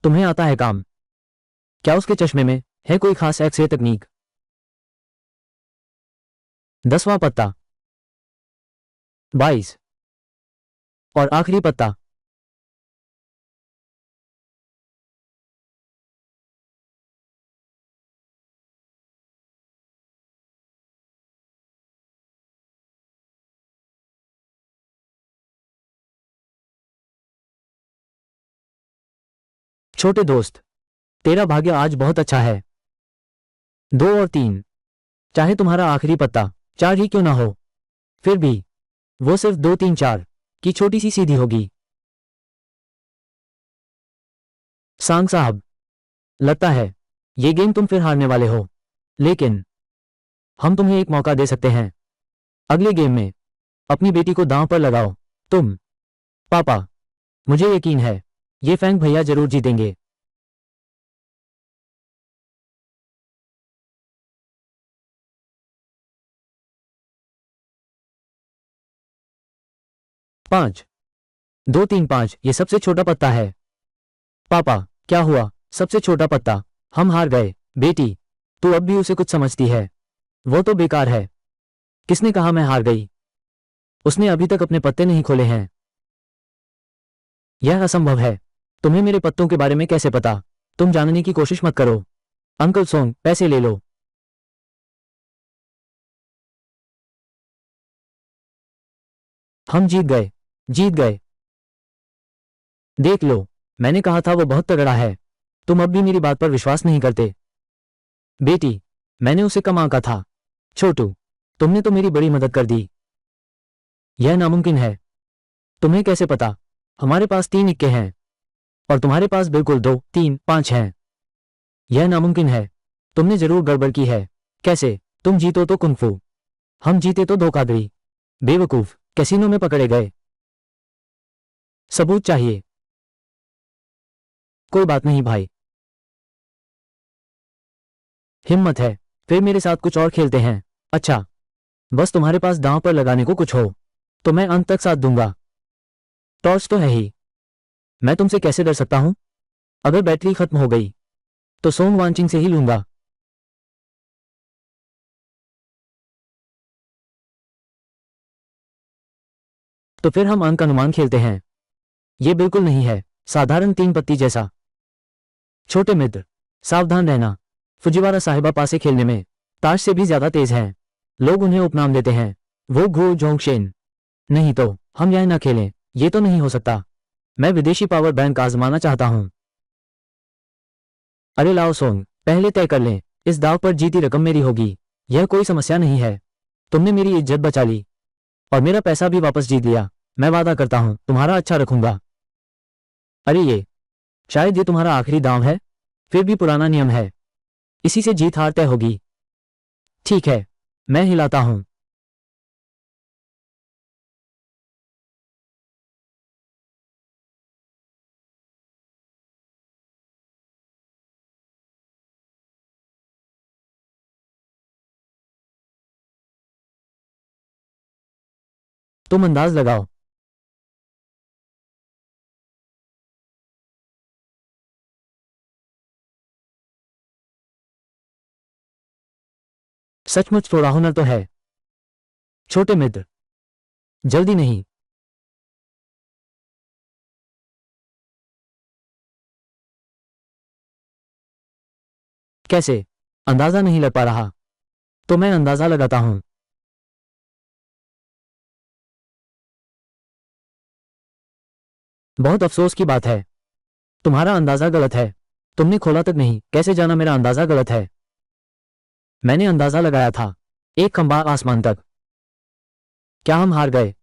तुम्हें आता है काम? क्या उसके चश्मे में है कोई खास एक्स-रे तकनीक? 10वां पत्ता, 22 और आखिरी पत्ता। छोटे दोस्त, तेरा भाग्य आज बहुत अच्छा है। 2 और 3, चाहे तुम्हारा आखिरी पत्ता 4 ही क्यों ना हो, फिर भी वो सिर्फ 2 3 4 की छोटी सी सीधी होगी। सांग साहब, लगता है ये गेम तुम फिर हारने वाले हो, लेकिन हम तुम्हें एक मौका दे सकते हैं। अगले गेम में अपनी बेटी को दांव पर लगाओ। तुम। पापा, मुझे यकीन है ये फैंग भैया जरूर जीतेंगे। 5 2 3 5 ये सबसे छोटा पत्ता है। पापा क्या हुआ? सबसे छोटा पत्ता। हम हार गए। बेटी तू अब भी उसे कुछ समझती है? वो तो बेकार है। किसने कहा मैं हार गई? उसने अभी तक अपने पत्ते नहीं खोले हैं। यह असंभव है। तुम्हें मेरे पत्तों के बारे में कैसे पता? तुम जानने की कोशिश मत करो। अंकल सोंग पैसे ले लो। हम जीत गए। जीत गए। देख लो, मैंने कहा था वो बहुत तगड़ा है। तुम अब भी मेरी बात पर विश्वास नहीं करते। बेटी मैंने उसे कम आंका था। छोटू तुमने तो मेरी बड़ी मदद कर दी। यह नामुमकिन है। तुम्हें कैसे पता? हमारे पास 3 इक्के हैं और तुम्हारे पास बिल्कुल 2 3 5 हैं। यह नामुमकिन है। तुमने जरूर गड़बड़ की है। कैसे? तुम जीतो तो कुंफू, हम जीते तो धोखाधड़ी। बेवकूफ, कैसीनो में पकड़े गए। सबूत चाहिए। कोई बात नहीं भाई, हिम्मत है फिर मेरे साथ कुछ और खेलते हैं। अच्छा, बस तुम्हारे पास दांव पर लगाने को कुछ हो तो मैं अंत तक साथ दूंगा। टॉर्च तो है ही। मैं तुमसे कैसे डर सकता हूं? अगर बैटरी खत्म हो गई तो सोंग वांचिंग से ही लूंगा। तो फिर हम अंक अनुमान खेलते हैं। ये बिल्कुल नहीं है साधारण 3 पत्ती जैसा। छोटे मित्र सावधान रहना। फुजिवारा साहिबा पासे खेलने में ताश से भी ज्यादा तेज हैं। लोग उन्हें उपनाम देते हैं, वो घो जोंगशेन। नहीं तो हम यह ना खेलें। ये तो नहीं हो सकता। मैं विदेशी पावर बैंक आजमाना चाहता हूं। अरे लाओ सोंग, पहले तय कर लें। इस दाव पर जीती रकम मेरी होगी। यह कोई समस्या नहीं है। तुमने मेरी इज्जत बचा ली और मेरा पैसा भी वापस जीत लिया। मैं वादा करता हूं तुम्हारा अच्छा रखूंगा। अरे ये शायद ये तुम्हारा आखिरी दांव है। फिर भी पुराना नियम है, इसी से जीत हार तय होगी। ठीक है, मैं हिलाता हूं। तुम अंदाज लगाओ। सचमुच थोड़ा हुनर तो है। छोटे मित्र जल्दी नहीं। कैसे? अंदाजा नहीं लग पा रहा? तो मैं अंदाजा लगाता हूं। बहुत अफसोस की बात है, तुम्हारा अंदाजा गलत है। तुमने खोला तक नहीं, कैसे जाना मेरा अंदाजा गलत है? मैंने अंदाजा लगाया था, एक खंबा आसमान तक। क्या हम हार गए?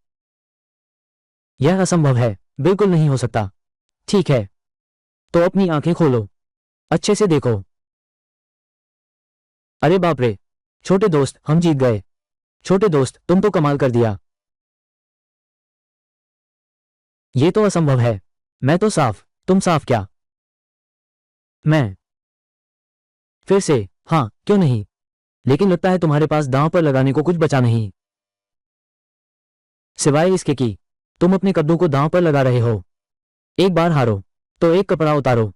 यह असंभव है, बिल्कुल नहीं हो सकता। ठीक है, तो अपनी आंखें खोलो, अच्छे से देखो। अरे बाप रे, छोटे दोस्त हम जीत गए। छोटे दोस्त तुम तो कमाल कर दिया। ये तो असंभव है। मैं तो साफ, तुम साफ क्या? मैं फिर से? हाँ क्यों नहीं, लेकिन लगता है तुम्हारे पास दांव पर लगाने को कुछ बचा नहीं, सिवाय इसके कि तुम अपने कद्दू को दांव पर लगा रहे हो। एक बार हारो तो एक कपड़ा उतारो।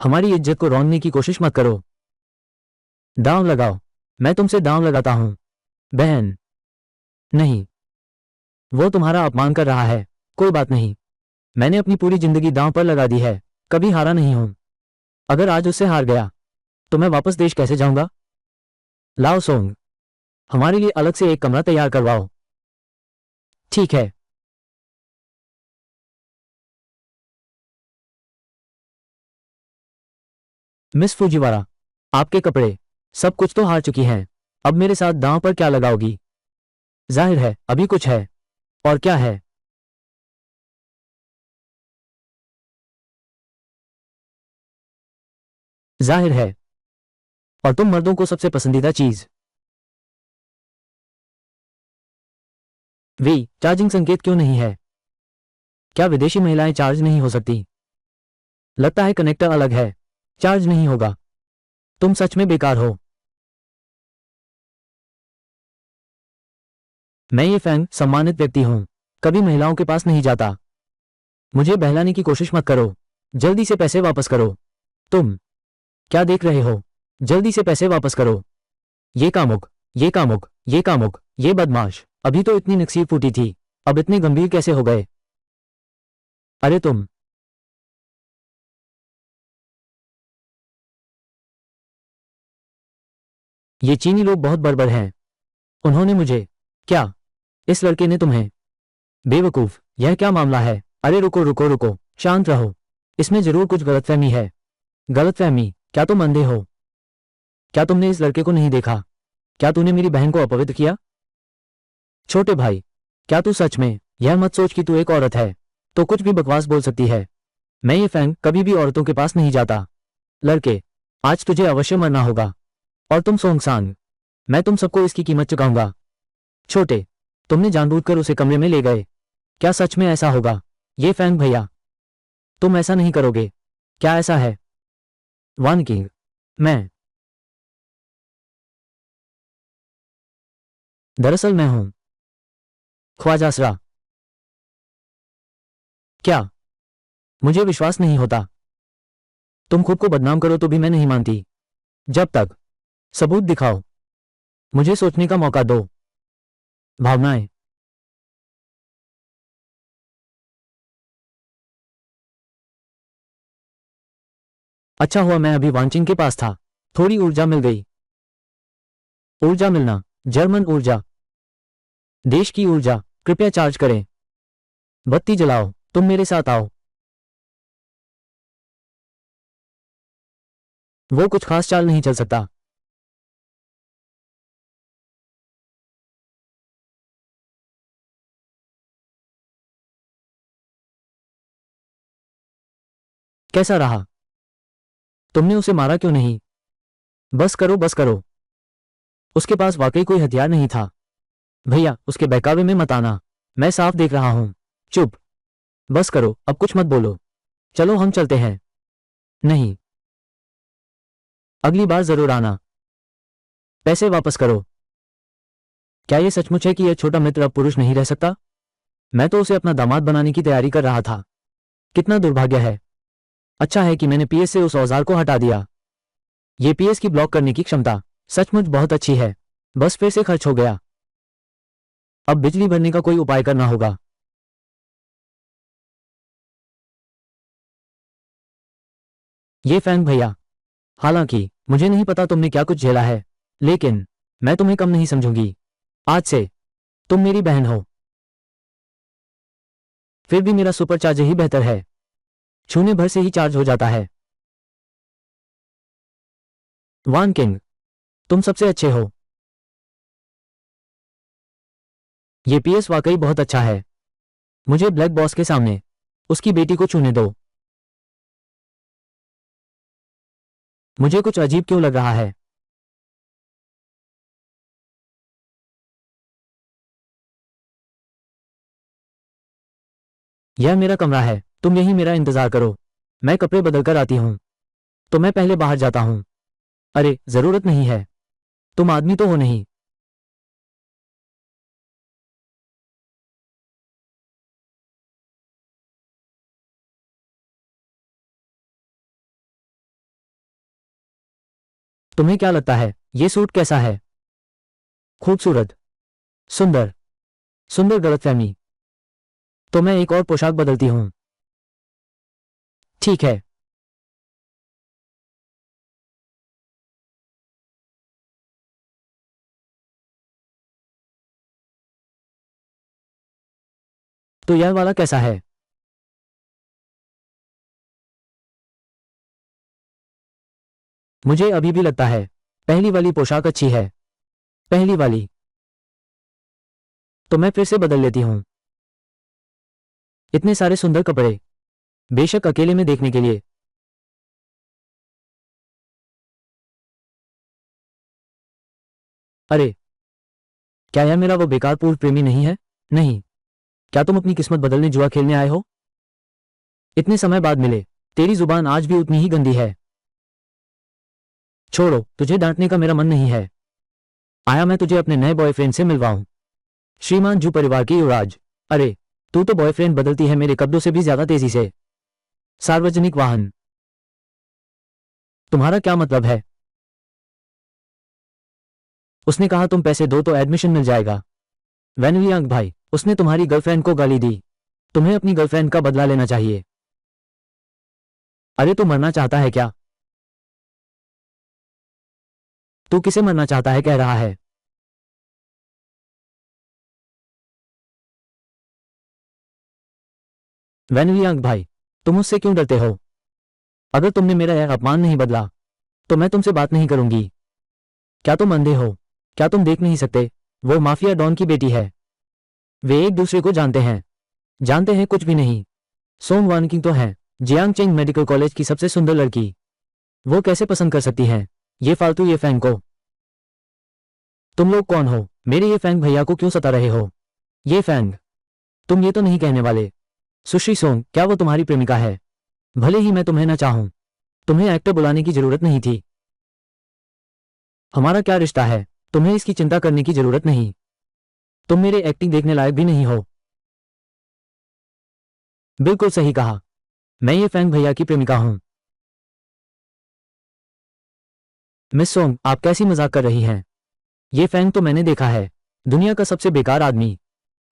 हमारी इज्जत को रौंदने की कोशिश मत करो। दांव लगाओ। मैं तुमसे दांव लगाता हूं। बहन नहीं, वो तुम्हारा अपमान कर रहा है। कोई बात नहीं, मैंने अपनी पूरी जिंदगी दांव पर लगा दी है, कभी हारा नहीं हूं। अगर आज उससे हार गया तो मैं वापस देश कैसे जाऊंगा? लाओ सोंग, हमारे लिए अलग से एक कमरा तैयार करवाओ। ठीक है। मिस फूजीवारा, आपके कपड़े सब कुछ तो हार चुकी हैं। अब मेरे साथ दांव पर क्या लगाओगी? जाहिर है अभी कुछ है। और क्या है? जाहिर है। और तुम मर्दों को सबसे पसंदीदा चीज वी चार्जिंग संकेत क्यों नहीं है? क्या विदेशी महिलाएं चार्ज नहीं हो सकती? लगता है कनेक्टर अलग है, चार्ज नहीं होगा। तुम सच में बेकार हो। मैं ये फैंग सम्मानित व्यक्ति हूं, कभी महिलाओं के पास नहीं जाता। मुझे बहलाने की कोशिश मत करो, जल्दी से पैसे वापस करो। तुम क्या देख रहे हो? जल्दी से पैसे वापस करो। ये कामुक, ये कामुक, ये कामुक, ये बदमाश, अभी तो इतनी नक्सीर फूटी थी, अब इतने गंभीर कैसे हो गए? अरे तुम। ये चीनी लोग बहुत बर्बर हैं। उन्होंने मुझे। क्या? इस लड़के ने तुम्हें? बेवकूफ, यह क्या मामला है? अरे रुको रुको रुको, शांत रहो। इसमें जरूर कुछ गलतफहमी है। गलतफहमी? क्या तुम अंधे हो? क्या तुमने इस लड़के को नहीं देखा? क्या तूने मेरी बहन को अपवित्र किया? छोटे भाई, क्या तू सच में? यह मत सोच कि तू एक औरत है तो कुछ भी बकवास बोल सकती है। मैं ये फैंग कभी भी औरतों के पास नहीं जाता। लड़के, आज तुझे अवश्य मरना होगा। और तुम सोंगसान, मैं तुम सबको इसकी कीमत चुकाऊंगा। छोटे, तुमने जानबूझकर उसे कमरे में ले गए। क्या सच में ऐसा होगा? ये फैंग भैया, तुम ऐसा नहीं करोगे। क्या ऐसा है? वन किंग, मैं। दरअसल मैं हूं ख्वाजासरा। क्या? मुझे विश्वास नहीं होता। तुम खुद को बदनाम करो तो भी मैं नहीं मानती। जब तक सबूत दिखाओ, मुझे सोचने का मौका दो। भावनाएं। अच्छा हुआ मैं अभी वांचिंग के पास था, थोड़ी ऊर्जा मिल गई। ऊर्जा मिलना, जर्मन ऊर्जा, देश की ऊर्जा। कृपया चार्ज करें। बत्ती जलाओ, तुम मेरे साथ आओ। वो कुछ खास चाल नहीं चल सकता। कैसा रहा? तुमने उसे मारा क्यों नहीं? बस करो बस करो। उसके पास वाकई कोई हथियार नहीं था। भैया, उसके बहकावे में मत आना। मैं साफ देख रहा हूं। चुप। बस करो, अब कुछ मत बोलो। चलो हम चलते हैं। नहीं, अगली बार जरूर आना। पैसे वापस करो। क्या यह सचमुच है कि यह छोटा मित्र अब पुरुष नहीं रह सकता? मैं तो उसे अपना दामाद बनाने की तैयारी कर रहा था। कितना दुर्भाग्य है। अच्छा है कि मैंने पीएस से उस औजार को हटा दिया। ये पीएस की ब्लॉक करने की क्षमता सचमुच बहुत अच्छी है। बस फिर से खर्च हो गया। अब बिजली भरने का कोई उपाय करना होगा। ये फैंग भैया, हालांकि मुझे नहीं पता तुमने क्या कुछ झेला है, लेकिन मैं तुम्हें कम नहीं समझूंगी। आज से तुम मेरी बहन हो। फिर भी मेरा सुपर चार्जर ही बेहतर है। छूने भर से ही चार्ज हो जाता है। वान किंग, तुम सबसे अच्छे हो। ये पीएस वाकई बहुत अच्छा है। मुझे ब्लैक बॉस के सामने उसकी बेटी को छूने दो। मुझे कुछ अजीब क्यों लग रहा है? यह मेरा कमरा है, तुम यहीं मेरा इंतजार करो। मैं कपड़े बदल कर आती हूं। तो मैं पहले बाहर जाता हूं। अरे जरूरत नहीं है, तुम आदमी तो हो नहीं। तुम्हें क्या लगता है ये सूट कैसा है? खूबसूरत, सुंदर, सुंदर गलतफहमी। तो मैं एक और पोशाक बदलती हूं। ठीक है। तो यह वाला कैसा है? मुझे अभी भी लगता है पहली वाली पोशाक अच्छी है। पहली वाली। तो मैं फिर से बदल लेती हूं। इतने सारे सुंदर कपड़े, बेशक अकेले में देखने के लिए। अरे, क्या यह मेरा वो बेकार पूर्व प्रेमी नहीं है? नहीं। क्या तुम अपनी किस्मत बदलने जुआ खेलने आए हो? इतने समय बाद मिले, तेरी जुबान आज भी उतनी ही गंदी है। छोड़ो, तुझे डांटने का मेरा मन नहीं है। आया मैं तुझे अपने नए बॉयफ्रेंड से मिलवाऊं। श्रीमान जू परिवार की युवराज। अरे, तू तो बॉयफ्रेंड बदलती है मेरे कब्जों से भी ज्यादा तेजी से। सार्वजनिक वाहन। तुम्हारा क्या मतलब है? उसने कहा तुम पैसे दो तो एडमिशन मिल जाएगा। वेनलियांग भाई, उसने तुम्हारी गर्लफ्रेंड को गाली दी। तुम्हें अपनी गर्लफ्रेंड का बदला लेना चाहिए। अरे, तू मरना चाहता है क्या? तू किसे मरना चाहता है कह रहा है? वेनलियांग भाई, तुम मुझसे क्यों डरते हो? अगर तुमने मेरा यह अपमान नहीं बदला तो मैं तुमसे बात नहीं करूंगी। क्या तुम अंधे हो? क्या तुम देख नहीं सकते? वो माफिया डॉन की बेटी है। वे एक दूसरे को जानते हैं। जानते हैं कुछ भी नहीं। सोंग वान किंग तो है जियांगचेंग मेडिकल कॉलेज की सबसे सुंदर लड़की। वो कैसे पसंद कर सकती हैं ये फालतू ये फैंग को? तुम लोग कौन हो? मेरे ये फैंग भैया को क्यों सता रहे हो? ये फैंग, तुम ये तो नहीं कहने वाले? सुश्री सोंग, क्या वो तुम्हारी प्रेमिका है? भले ही मैं तुम्हें न चाहूं, तुम्हें एक्टर बुलाने की जरूरत नहीं थी। हमारा क्या रिश्ता है? तुम्हें इसकी चिंता करने की जरूरत नहीं। तुम मेरे एक्टिंग देखने लायक भी नहीं हो। बिल्कुल सही कहा, मैं ये फैंग भैया की प्रेमिका हूं। मिस सोंग, आप कैसी मजाक कर रही हैं? ये फैंग तो मैंने देखा है, दुनिया का सबसे बेकार आदमी।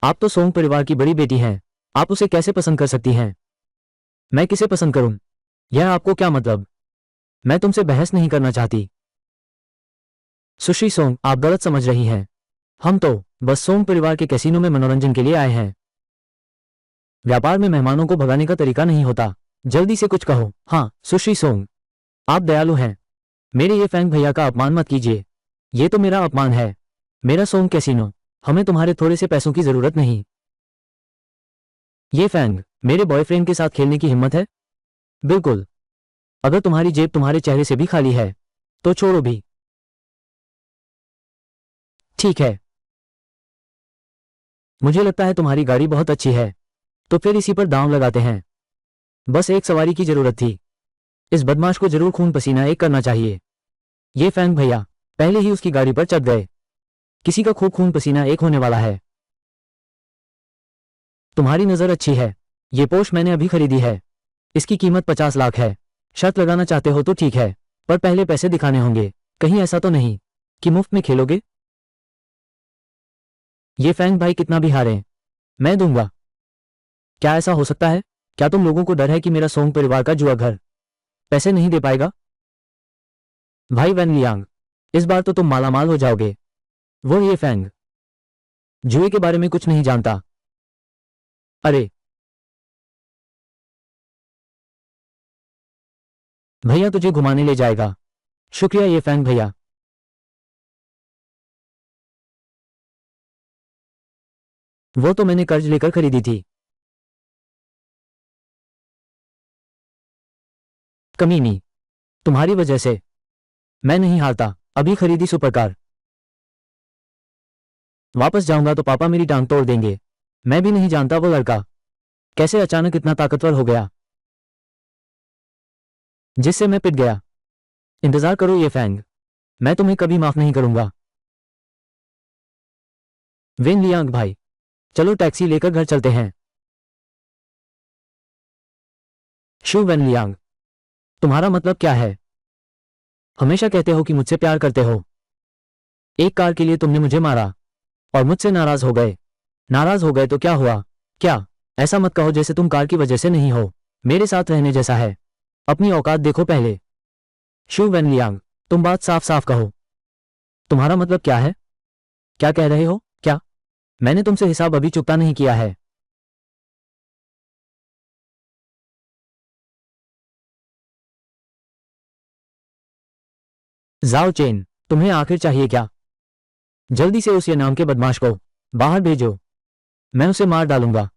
आप तो सोंग परिवार की बड़ी बेटी हैं, आप उसे कैसे पसंद कर सकती हैं? मैं किसे पसंद करूं? यह आपको क्या मतलब? मैं तुमसे बहस नहीं करना चाहती। सुश्री सोंग, आप गलत समझ रही हैं। हम तो बस सोंग परिवार के कैसीनो में मनोरंजन के लिए आए हैं। व्यापार में मेहमानों को भगाने का तरीका नहीं होता। जल्दी से कुछ कहो। हाँ सुश्री सोंग, आप दयालु हैं। मेरे ये फैंग भैया का अपमान मत कीजिए। ये तो मेरा अपमान है। मेरा सोंग कैसीनो, हमें तुम्हारे थोड़े से पैसों की जरूरत नहीं। ये फैंग, मेरे बॉयफ्रेंड के साथ खेलने की हिम्मत है? बिल्कुल। अगर तुम्हारी जेब तुम्हारे चेहरे से भी खाली है तो छोड़ो भी। ठीक है, मुझे लगता है तुम्हारी गाड़ी बहुत अच्छी है, तो फिर इसी पर दांव लगाते हैं। बस एक सवारी की जरूरत थी। इस बदमाश को जरूर खून पसीना एक करना चाहिए। ये फैंग भैया पहले ही उसकी गाड़ी पर चढ़ गए। किसी का खूब खून पसीना एक होने वाला है। तुम्हारी नजर अच्छी है। ये पोश मैंने अभी खरीदी है। इसकी कीमत 50 लाख है। शर्त लगाना चाहते हो तो ठीक है, पर पहले पैसे दिखाने होंगे। कहीं ऐसा तो नहीं कि मुफ्त में खेलोगे? ये फैंग भाई कितना भी हारें, मैं दूंगा। क्या ऐसा हो सकता है? क्या तुम लोगों को डर है कि मेरा सोंग परिवार का जुआ घर पैसे नहीं दे पाएगा? भाई वैन लियांग, इस बार तो तुम मालामाल हो जाओगे। वो ये फैंग जुए के बारे में कुछ नहीं जानता। अरे भैया तुझे घुमाने ले जाएगा। शुक्रिया ये फैंग भैया। वो तो मैंने कर्ज लेकर खरीदी थी। कमीनी, तुम्हारी वजह से मैं नहीं हारता। अभी खरीदी सुपरकार। वापस जाऊंगा तो पापा मेरी टांग तोड़ देंगे। मैं भी नहीं जानता वो लड़का कैसे अचानक इतना ताकतवर हो गया जिससे मैं पिट गया। इंतजार करो ये फैंग, मैं तुम्हें कभी माफ नहीं करूंगा। वेन लियांग भाई, चलो टैक्सी लेकर घर चलते हैं। शू वेन लियांग, तुम्हारा मतलब क्या है? हमेशा कहते हो कि मुझसे प्यार करते हो। एक कार के लिए तुमने मुझे मारा और मुझसे नाराज हो गए। नाराज हो गए तो क्या हुआ? क्या? ऐसा मत कहो जैसे तुम कार की वजह से नहीं हो। मेरे साथ रहने जैसा है। अपनी औकात देखो पहले। शू वेन लियांग, तुम बात साफ साफ कहो। तुम्हारा मतलब क्या है? क्या कह रहे हो? क्या? मैंने तुमसे हिसाब अभी चुकता नहीं किया है। जाओ चेन, तुम्हें आखिर चाहिए क्या? जल्दी से उस ये नाम के बदमाश को बाहर भेजो। मैं उसे मार डालूंगा।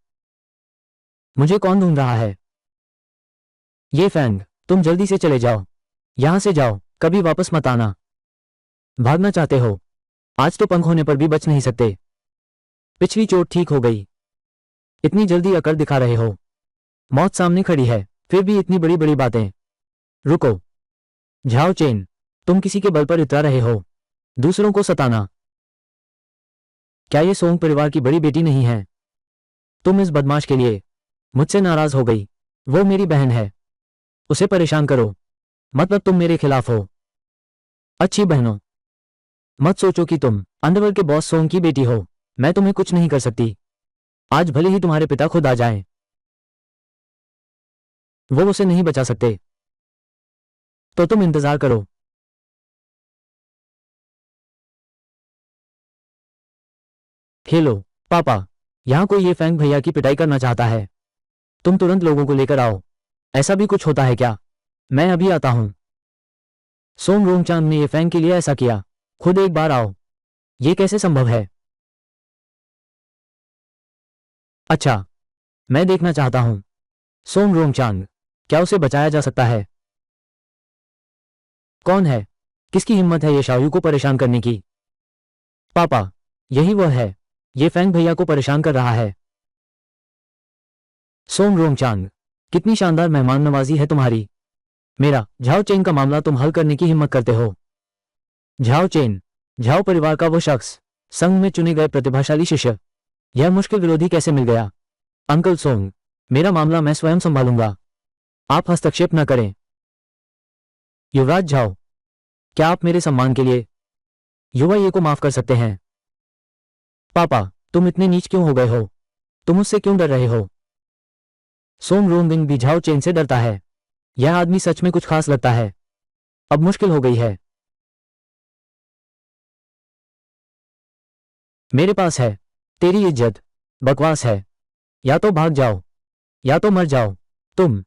मुझे कौन ढूंढ रहा है? ये फैंग, तुम जल्दी से चले जाओ। यहां से जाओ, कभी वापस मत आना। भागना चाहते हो? आज तो पंख होने पर भी बच नहीं सकते। पिछली चोट ठीक हो गई, इतनी जल्दी अकड़ दिखा रहे हो। मौत सामने खड़ी है, फिर भी इतनी बड़ी बड़ी बातें। रुको। झाओ चेन, तुम किसी के बल पर इतरा रहे हो। दूसरों को सताना क्या ये सोंग परिवार की बड़ी बेटी नहीं है? तुम इस बदमाश के लिए मुझसे नाराज हो गई। वो मेरी बहन है, उसे परेशान करो, मतलब तुम मेरे खिलाफ हो। अच्छी बहनों, मत सोचो कि तुम अंडरवर्ल्ड के बॉस सोंग की बेटी हो। मैं तुम्हें कुछ नहीं कर सकती। आज भले ही तुम्हारे पिता खुद आ जाएं, वो उसे नहीं बचा सकते। तो तुम इंतजार करो। हेलो पापा, यहाँ कोई ये फैंग भैया की पिटाई करना चाहता है। तुम तुरंत लोगों को लेकर आओ। ऐसा भी कुछ होता है क्या? मैं अभी आता हूँ। सोम रोंगचांग ने ये फैंग के लिए ऐसा किया। खुद एक बार आओ। ये कैसे संभव है? अच्छा, मैं देखना चाहता हूँ। सोम रोंगचांग, क्या उसे बचाया जा सकता है? कौन है? किसकी हिम्मत है ये शाओयू को परेशान करने की? पापा, यही वह है। ये फैंग भैया को परेशान कर रहा है। सोम रोंगचांग, कितनी शानदार मेहमान नवाजी है तुम्हारी। मेरा झाओ चेन का मामला तुम हल करने की हिम्मत करते हो। झाओ चेन, झाओ परिवार का वो शख्स, संघ में चुने गए प्रतिभाशाली शिष्य। यह मुश्किल विरोधी कैसे मिल गया? अंकल सोंग, मेरा मामला मैं स्वयं संभालूंगा। आप हस्तक्षेप न करें। युवराज झाओ, क्या आप मेरे सम्मान के लिए युवा ये को माफ कर सकते हैं? पापा, तुम इतने नीच क्यों हो गए हो? तुम उससे क्यों डर रहे हो? सोम रोंगबिंग भी झाओ चेन से डरता है। यह आदमी सच में कुछ खास लगता है। अब मुश्किल हो गई है। मेरे पास है तेरी इज्जत। बकवास है। या तो भाग जाओ, या तो मर जाओ। तुम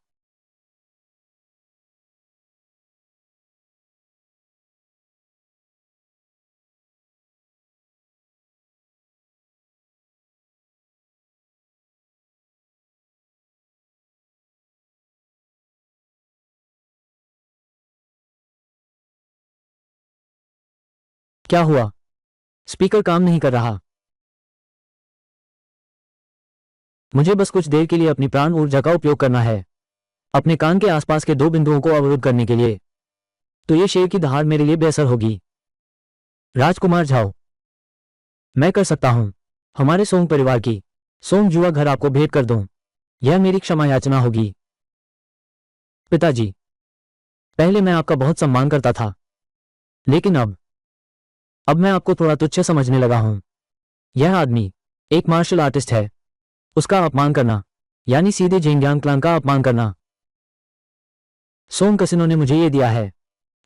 क्या हुआ? स्पीकर काम नहीं कर रहा। मुझे बस कुछ देर के लिए अपनी प्राण ऊर्जा का उपयोग करना है, अपने कान के आसपास के दो बिंदुओं को अवरुद्ध करने के लिए। तो ये शेर की दहाड़ मेरे लिए बेअसर होगी। राजकुमार झाओ, मैं कर सकता हूं। हमारे सोंग परिवार की सोंग जुआ घर आपको भेंट कर दूं। यह मेरी क्षमा याचना होगी। पिताजी, पहले मैं आपका बहुत सम्मान करता था, लेकिन अब मैं आपको थोड़ा तुच्छ समझने लगा हूं। यह आदमी एक मार्शल आर्टिस्ट है। उसका अपमान करना यानी सीधे जेंग्यांग क्लान का अपमान करना। सोंग कसिनो ने मुझे ये दिया है।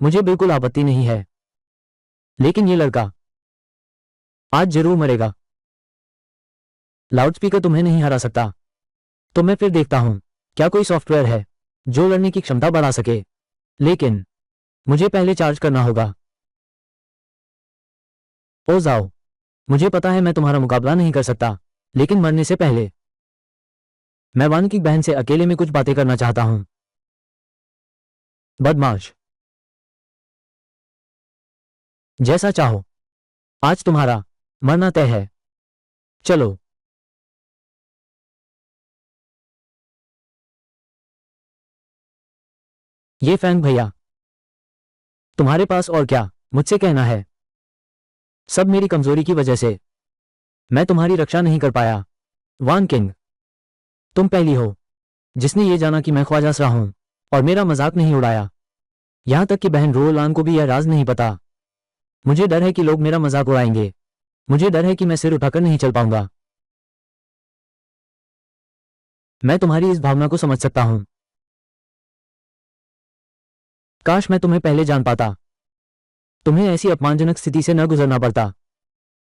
मुझे बिल्कुल आपत्ति नहीं है, लेकिन ये लड़का आज जरूर मरेगा। लाउडस्पीकर तुम्हें नहीं हरा सकता। तो मैं फिर देखता हूं क्या कोई सॉफ्टवेयर है जो लड़ने की क्षमता बढ़ा सके, लेकिन मुझे पहले चार्ज करना होगा। ओ जाओ, मुझे पता है मैं तुम्हारा मुकाबला नहीं कर सकता, लेकिन मरने से पहले मैं वान की बहन से अकेले में कुछ बातें करना चाहता हूं। बदमाश, जैसा चाहो। आज तुम्हारा मरना तय है। चलो। ये फैंग भैया, तुम्हारे पास और क्या मुझसे कहना है? सब मेरी कमजोरी की वजह से मैं तुम्हारी रक्षा नहीं कर पाया। वान किंग, तुम पहली हो जिसने ये जाना कि मैं ख्वाजा सा हूं और मेरा मजाक नहीं उड़ाया। यहां तक कि बहन रोलान को भी यह राज नहीं पता। मुझे डर है कि लोग मेरा मजाक उड़ाएंगे। मुझे डर है कि मैं सिर उठाकर नहीं चल पाऊंगा। मैं तुम्हारी इस भावना को समझ सकता हूं। काश मैं तुम्हें पहले जान पाता। तुम्हें ऐसी अपमानजनक स्थिति से न गुजरना पड़ता।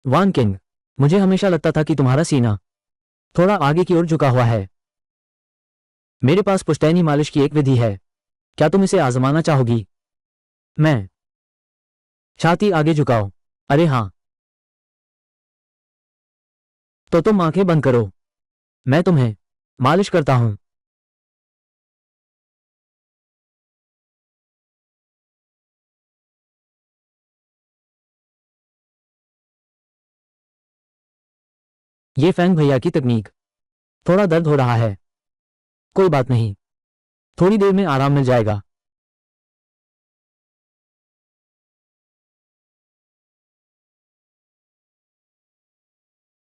वान किंग, मुझे हमेशा लगता था कि तुम्हारा सीना थोड़ा आगे की ओर झुका हुआ है। मेरे पास पुश्तैनी मालिश की एक विधि है। क्या तुम इसे आजमाना चाहोगी? मैं छाती आगे झुकाओ। अरे हाँ, तो तुम आंखें बंद करो। मैं तुम्हें मालिश करता हूं। ये फैंग भैया की तकनीक। थोड़ा दर्द हो रहा है। कोई बात नहीं, थोड़ी देर में आराम मिल जाएगा।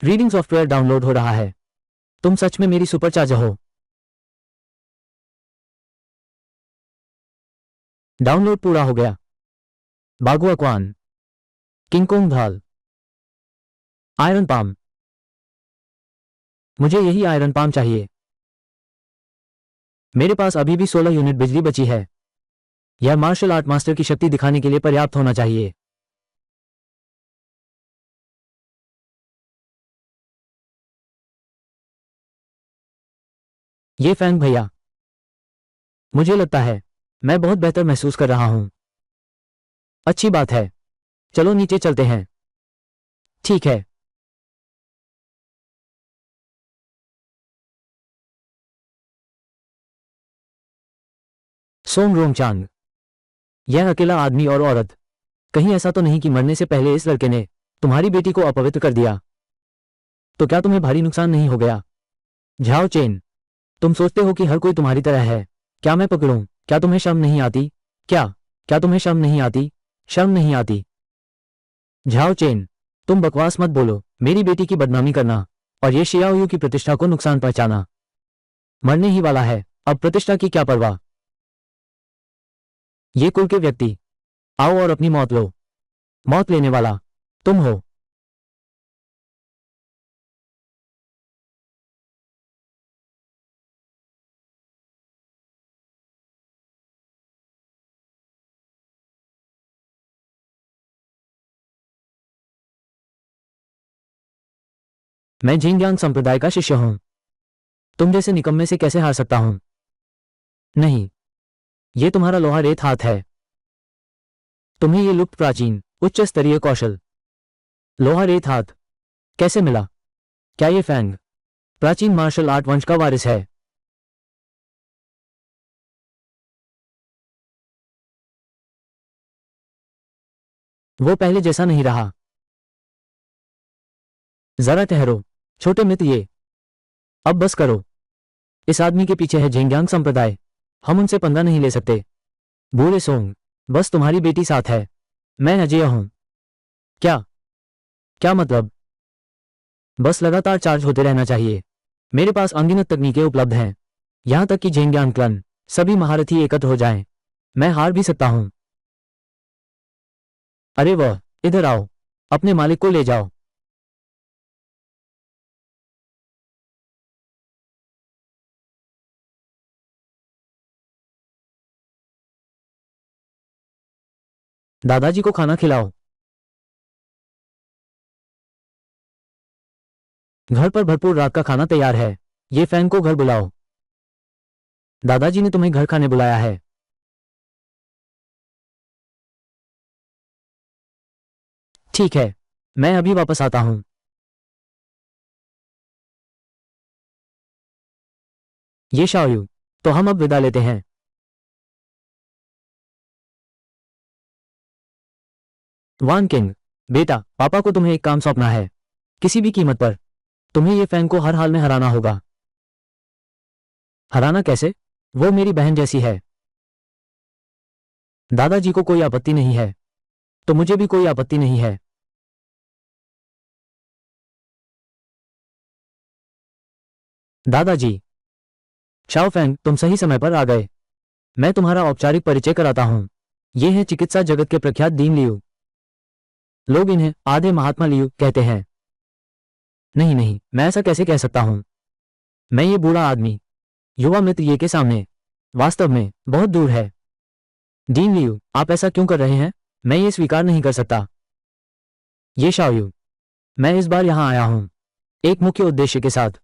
रीडिंग सॉफ्टवेयर डाउनलोड हो रहा है। तुम सच में मेरी सुपरचार्जर हो। डाउनलोड पूरा हो गया। बागुआक्वान, किंगकोंग धाल, आयरन पाम। मुझे यही आयरन पाम चाहिए। मेरे पास अभी भी 16 यूनिट बिजली बची है। यह मार्शल आर्ट मास्टर की शक्ति दिखाने के लिए पर्याप्त होना चाहिए। ये फैंग भैया, मुझे लगता है मैं बहुत बेहतर महसूस कर रहा हूं। अच्छी बात है, चलो नीचे चलते हैं। ठीक है। सोंग रोंगचांग, यह अकेला आदमी और औरत, कहीं ऐसा तो नहीं कि मरने से पहले इस लड़के ने तुम्हारी बेटी को अपवित्र कर दिया? तो क्या तुम्हें भारी नुकसान नहीं हो गया? झाओ चेन, तुम सोचते हो कि हर कोई तुम्हारी तरह है। क्या मैं पकड़ूं? क्या तुम्हें शर्म नहीं आती? क्या क्या तुम्हें शर्म नहीं आती? शर्म नहीं आती? झाओ चेन, तुम बकवास मत बोलो। मेरी बेटी की बदनामी करना और ये शियाओयू की प्रतिष्ठा को नुकसान पहुंचाना। मरने ही वाला है, अब प्रतिष्ठा की क्या परवाह। ये कुल के व्यक्ति, आओ और अपनी मौत लो। मौत लेने वाला तुम हो। मैं जिंगयांग संप्रदाय का शिष्य हूं। तुम जैसे निकम्मे से कैसे हार सकता हूं? नहीं, ये तुम्हारा लोहा रेत हाथ है। तुम्हें ये लुप्त प्राचीन उच्च स्तरीय कौशल लोहा रेत हाथ कैसे मिला? क्या ये फैंग प्राचीन मार्शल आर्ट वंश का वारिस है? वो पहले जैसा नहीं रहा। जरा ठहरो छोटे मित्र, ये अब बस करो। इस आदमी के पीछे है झेंग्यांग संप्रदाय। हम उनसे पंगा नहीं ले सकते। बूढ़े सोंग, बस तुम्हारी बेटी साथ है। मैं अजय हूं। क्या क्या मतलब? बस लगातार चार्ज होते रहना चाहिए। मेरे पास अनगिनत तकनीकें उपलब्ध हैं। यहां तक कि झेंग्यांग क्लन सभी महारथी एकत्र हो जाएं, मैं हार भी सकता हूं। अरे वह, इधर आओ, अपने मालिक को ले जाओ। दादाजी को खाना खिलाओ। घर पर भरपूर रात का खाना तैयार है। ये फैंग को घर बुलाओ। दादाजी ने तुम्हें घर खाने बुलाया है। ठीक है, मैं अभी वापस आता हूं। ये शाओयू, तो हम अब विदा लेते हैं। वान किंग, बेटा, पापा को तुम्हें एक काम सौंपना है। किसी भी कीमत पर तुम्हें ये फैंग को हर हाल में हराना होगा। हराना कैसे? वो मेरी बहन जैसी है। दादाजी को कोई आपत्ति नहीं है, तो मुझे भी कोई आपत्ति नहीं है। दादाजी, शाओ फैंग, तुम सही समय पर आ गए। मैं तुम्हारा औपचारिक परिचय कराता हूं। ये है चिकित्सा जगत के प्रख्यात दीन लियू। लोग इन्हें आधे महात्मा लियू कहते हैं। नहीं नहीं, मैं ऐसा कैसे कह सकता हूं? मैं ये बूढ़ा आदमी, युवा मित्र ये के सामने, वास्तव में बहुत दूर है। डीन लियू, आप ऐसा क्यों कर रहे हैं? मैं ये स्वीकार नहीं कर सकता। ये शाओयू, मैं इस बार यहां आया हूं एक मुख्य उद्देश्य के साथ।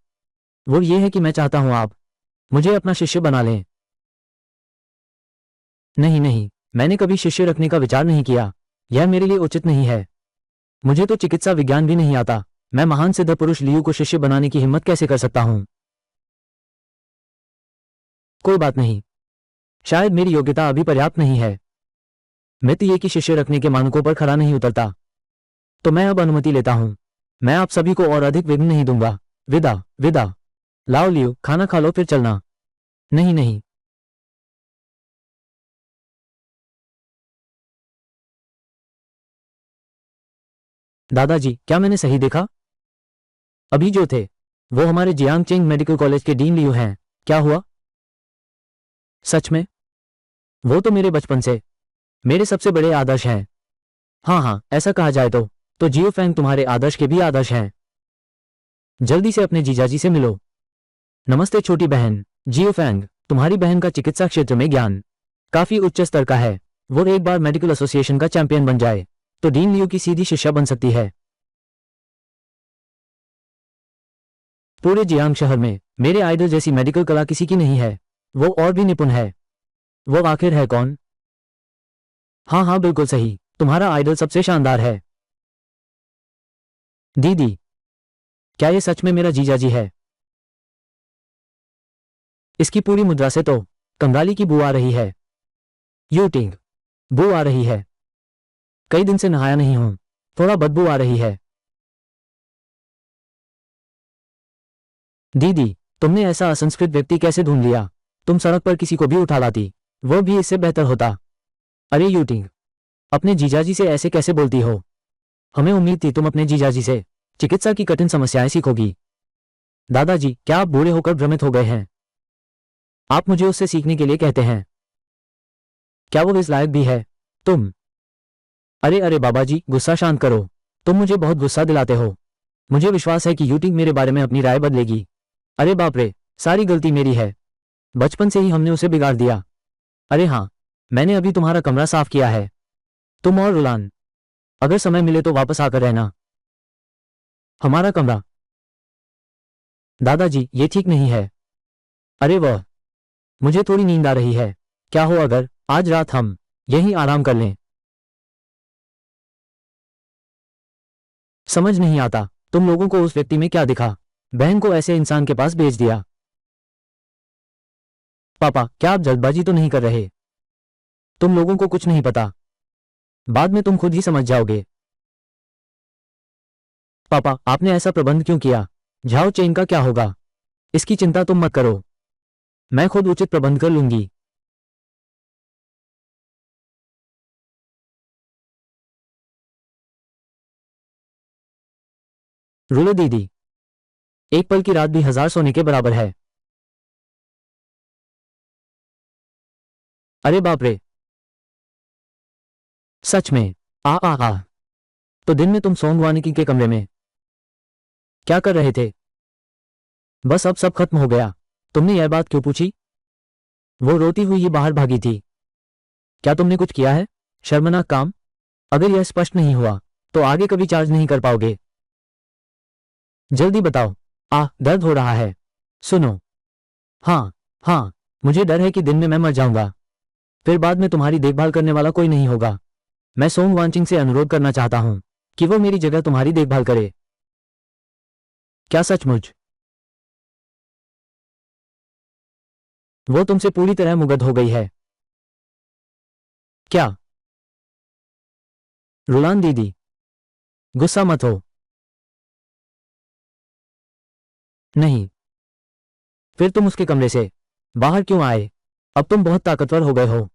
वो ये है कि मैं चाहता हूं आप मुझे अपना शिष्य बना लें। नहीं नहीं, मैंने कभी शिष्य रखने का विचार नहीं किया। यह मेरे लिए उचित नहीं है। मुझे तो चिकित्सा विज्ञान भी नहीं आता। मैं महान सिद्ध पुरुष लियू को शिष्य बनाने की हिम्मत कैसे कर सकता हूं? कोई बात नहीं, शायद मेरी योग्यता अभी पर्याप्त नहीं है। मित्र ये कि शिष्य रखने के मानकों पर खरा नहीं उतरता। तो मैं अब अनुमति लेता हूं। मैं आप सभी को और अधिक विघ्न नहीं दूंगा। विदा विदा। लाओ लियो, खाना खा लो फिर चलना। नहीं नहीं। दादाजी, क्या मैंने सही देखा? अभी जो थे वो हमारे जियांगचेंग मेडिकल कॉलेज के डीन लियू हैं। क्या हुआ? सच में? वो तो मेरे बचपन से मेरे सबसे बड़े आदर्श हैं। हाँ, ऐसा कहा जाए तो जियो फैंग तुम्हारे आदर्श के भी आदर्श हैं। जल्दी से अपने जीजाजी से मिलो। नमस्ते छोटी बहन। जियो फैंग, तुम्हारी बहन का चिकित्सा क्षेत्र में ज्ञान काफी उच्च स्तर का है। वो एक बार मेडिकल एसोसिएशन का चैंपियन बन जाए तो डीन लियू की सीधी शिष्या बन सकती है। पूरे जियांग शहर में मेरे आइडल जैसी मेडिकल कला किसी की नहीं है। वो और भी निपुण है। वो आखिर है कौन? हाँ, बिल्कुल सही, तुम्हारा आइडल सबसे शानदार है। दीदी, क्या ये सच में मेरा जीजाजी है? इसकी पूरी मुद्रा से तो कंगाली की बू आ रही है। यूटिंग, बू आ रही है। कई दिन से नहाया नहीं हूं, थोड़ा बदबू आ रही है। दीदी, तुमने ऐसा असंस्कृत व्यक्ति कैसे ढूंढ लिया? तुम सड़क पर किसी को भी उठा लाती, वो भी इससे बेहतर होता। अरे यूटिंग, अपने जीजाजी से ऐसे कैसे बोलती हो? हमें उम्मीद थी तुम अपने जीजाजी से चिकित्सा की कठिन समस्याएं सीखोगी। दादाजी, क्या आप बूढ़े होकर भ्रमित हो गए हैं? आप मुझे उससे सीखने के लिए कहते हैं? क्या वो इस लायक भी है? तुम? अरे बाबा जी, गुस्सा शांत करो। तुम मुझे बहुत गुस्सा दिलाते हो। मुझे विश्वास है कि यूटिंग मेरे बारे में अपनी राय बदलेगी। अरे बाप रे, सारी गलती मेरी है। बचपन से ही हमने उसे बिगाड़ दिया। अरे हाँ, मैंने अभी तुम्हारा कमरा साफ किया है। तुम और रुलान, अगर समय मिले तो वापस आकर रहना। हमारा कमरा? दादाजी, ये ठीक नहीं है। अरे वह, मुझे थोड़ी नींद आ रही है। क्या हो अगर आज रात हम यहीं आराम कर लें? समझ नहीं आता तुम लोगों को उस व्यक्ति में क्या दिखा? बहन को ऐसे इंसान के पास भेज दिया। पापा, क्या आप जल्दबाजी तो नहीं कर रहे? तुम लोगों को कुछ नहीं पता, बाद में तुम खुद ही समझ जाओगे। पापा, आपने ऐसा प्रबंध क्यों किया? झाओ चेन का क्या होगा? इसकी चिंता तुम मत करो, मैं खुद उचित प्रबंध कर लूंगी। रुलो दीदी, एक पल की रात भी 1000 सोने के बराबर है। अरे बाप रे, सच में? आ तो दिन में तुम सोंग वानिकी के कमरे में क्या कर रहे थे? बस अब सब खत्म हो गया। तुमने यह बात क्यों पूछी? वो रोती हुई ही बाहर भागी थी। क्या तुमने कुछ किया है? शर्मनाक काम। अगर यह स्पष्ट नहीं हुआ तो आगे कभी चार्ज नहीं कर पाओगे। जल्दी बताओ। दर्द हो रहा है। सुनो, हाँ, मुझे डर है कि दिन में मैं मर जाऊंगा, फिर बाद में तुम्हारी देखभाल करने वाला कोई नहीं होगा। मैं सोंग वांचिंग से अनुरोध करना चाहता हूं कि वो मेरी जगह तुम्हारी देखभाल करे। क्या सचमुच? वो तुमसे पूरी तरह मुग्ध हो गई है क्या? रुलान दीदी, गुस्सा मत हो। नहीं, फिर तुम उसके कमरे से बाहर क्यों आए? अब तुम बहुत ताकतवर हो गए हो।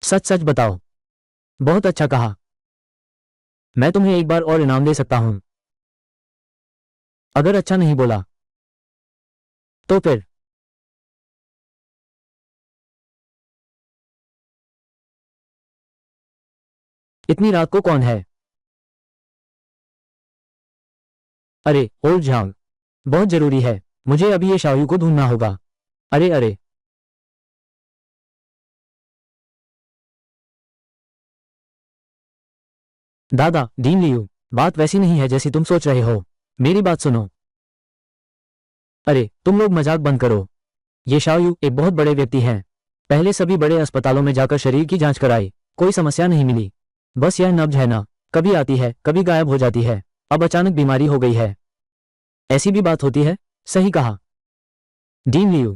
सच सच बताओ। बहुत अच्छा कहा। मैं तुम्हें एक बार और इनाम दे सकता हूं। अगर अच्छा नहीं बोला तो फिर? इतनी रात को कौन है? अरे ओल्ड झांग, बहुत जरूरी है, मुझे अभी ये शाहू को ढूंढना होगा। अरे दादा, डीन लियू, बात वैसी नहीं है जैसी तुम सोच रहे हो। मेरी बात सुनो। अरे तुम लोग मजाक बंद करो। ये शाहू एक बहुत बड़े व्यक्ति हैं। पहले सभी बड़े अस्पतालों में जाकर शरीर की जांच कराई, कोई समस्या नहीं मिली। बस यह नब्ज है ना, कभी आती है कभी गायब हो जाती है। अब अचानक बीमारी हो गई है। ऐसी भी बात होती है। सही कहा। डीन लियू,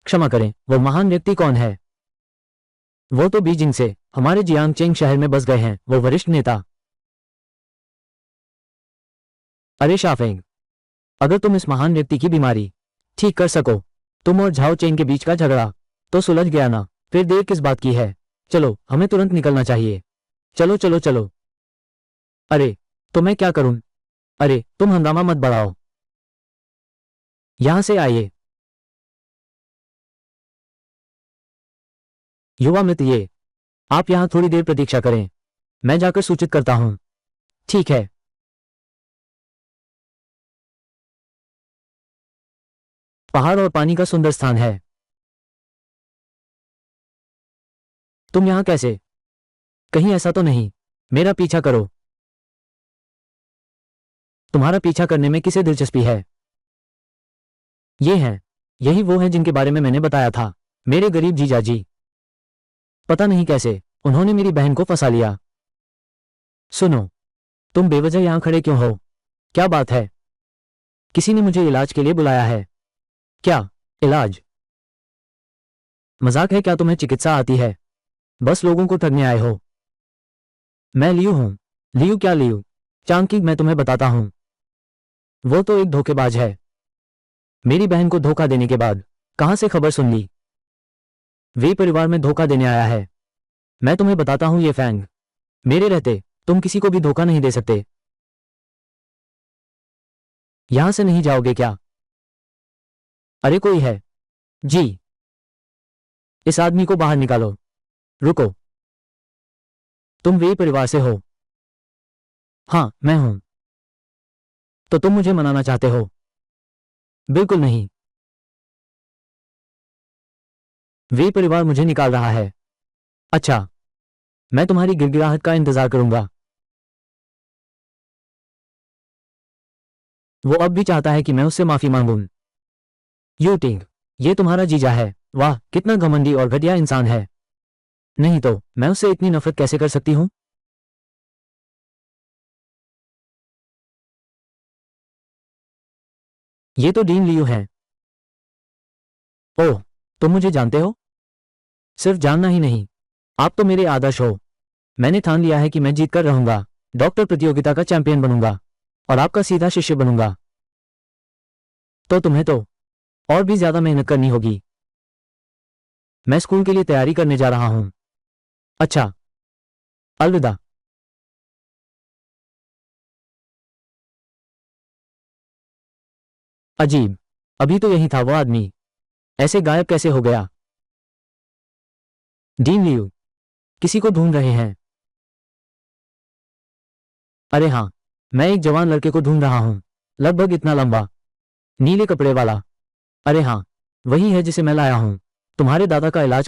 क्षमा करें, वो महान व्यक्ति कौन है? वो तो बीजिंग से हमारे जियांगचेंग शहर में बस गए हैं, वो वरिष्ठ नेता। अरे शाफेंग, अगर तुम इस महान व्यक्ति की बीमारी ठीक कर सको, तुम और झाओ चेंग के बीच का झगड़ा तो सुलझ गया ना। फिर देर किस बात की है? चलो, हमें तुरंत निकलना चाहिए। चलो चलो चलो। अरे तो मैं क्या करूं? अरे तुम हंगामा मत बढ़ाओ, यहां से आइए। युवा मित्र, ये आप यहां थोड़ी देर प्रतीक्षा करें, मैं जाकर सूचित करता हूं। ठीक है। पहाड़ और पानी का सुंदर स्थान है। तुम यहां कैसे? कहीं ऐसा तो नहीं? मेरा पीछा करो। तुम्हारा पीछा करने में किसे दिलचस्पी है? ये हैं, यही वो हैं जिनके बारे में मैंने बताया था, मेरे गरीब जीजाजी। पता नहीं कैसे उन्होंने मेरी बहन को फंसा लिया। सुनो, तुम बेवजह यहां खड़े क्यों हो? क्या बात है? किसी ने मुझे इलाज के लिए बुलाया है। क्या इलाज? मजाक है क्या? तुम्हें चिकित्सा आती है? बस लोगों को ठगने आए हो। मैं लियू हूं। लियू? क्या लियू? चांकी, मैं तुम्हें बताता हूं, वो तो एक धोखेबाज है। मेरी बहन को धोखा देने के बाद कहां से खबर सुन ली? वे परिवार में धोखा देने आया है। मैं तुम्हें बताता हूं, ये फैंग, मेरे रहते तुम किसी को भी धोखा नहीं दे सकते। यहां से नहीं जाओगे क्या? अरे कोई है? जी। इस आदमी को बाहर निकालो। रुको, तुम वे परिवार से हो? हाँ मैं हूं। तो तुम मुझे मनाना चाहते हो? बिल्कुल नहीं। वे परिवार मुझे निकाल रहा है। अच्छा, मैं तुम्हारी गिड़गिड़ाहट का इंतजार करूंगा। वो अब भी चाहता है कि मैं उससे माफी मांगूं। यू टिंग, ये तुम्हारा जीजा है? वाह, कितना घमंडी और घटिया इंसान है। नहीं तो मैं उससे इतनी नफरत कैसे कर सकती हूं? ये तो डीन लियू हैं। ओह, तुम मुझे जानते हो? सिर्फ जानना ही नहीं, आप तो मेरे आदर्श हो। मैंने ठान लिया है कि मैं जीत कर रहूंगा, डॉक्टर प्रतियोगिता का चैंपियन बनूंगा और आपका सीधा शिष्य बनूंगा। तो तुम्हें तो और भी ज्यादा मेहनत करनी होगी। मैं स्कूल के लिए तैयारी करने जा रहा हूं। अच्छा, अलविदा। अजीब, अभी तो यही था वो आदमी, ऐसे गायब कैसे हो गया? डीन लियू, किसी को ढूंढ रहे हैं? अरे हाँ, मैं एक जवान लड़के को ढूंढ रहा हूं, लगभग इतना लंबा, नीले कपड़े वाला। अरे हाँ, वही है जिसे मैं लाया हूं। तुम्हारे दादा का इलाज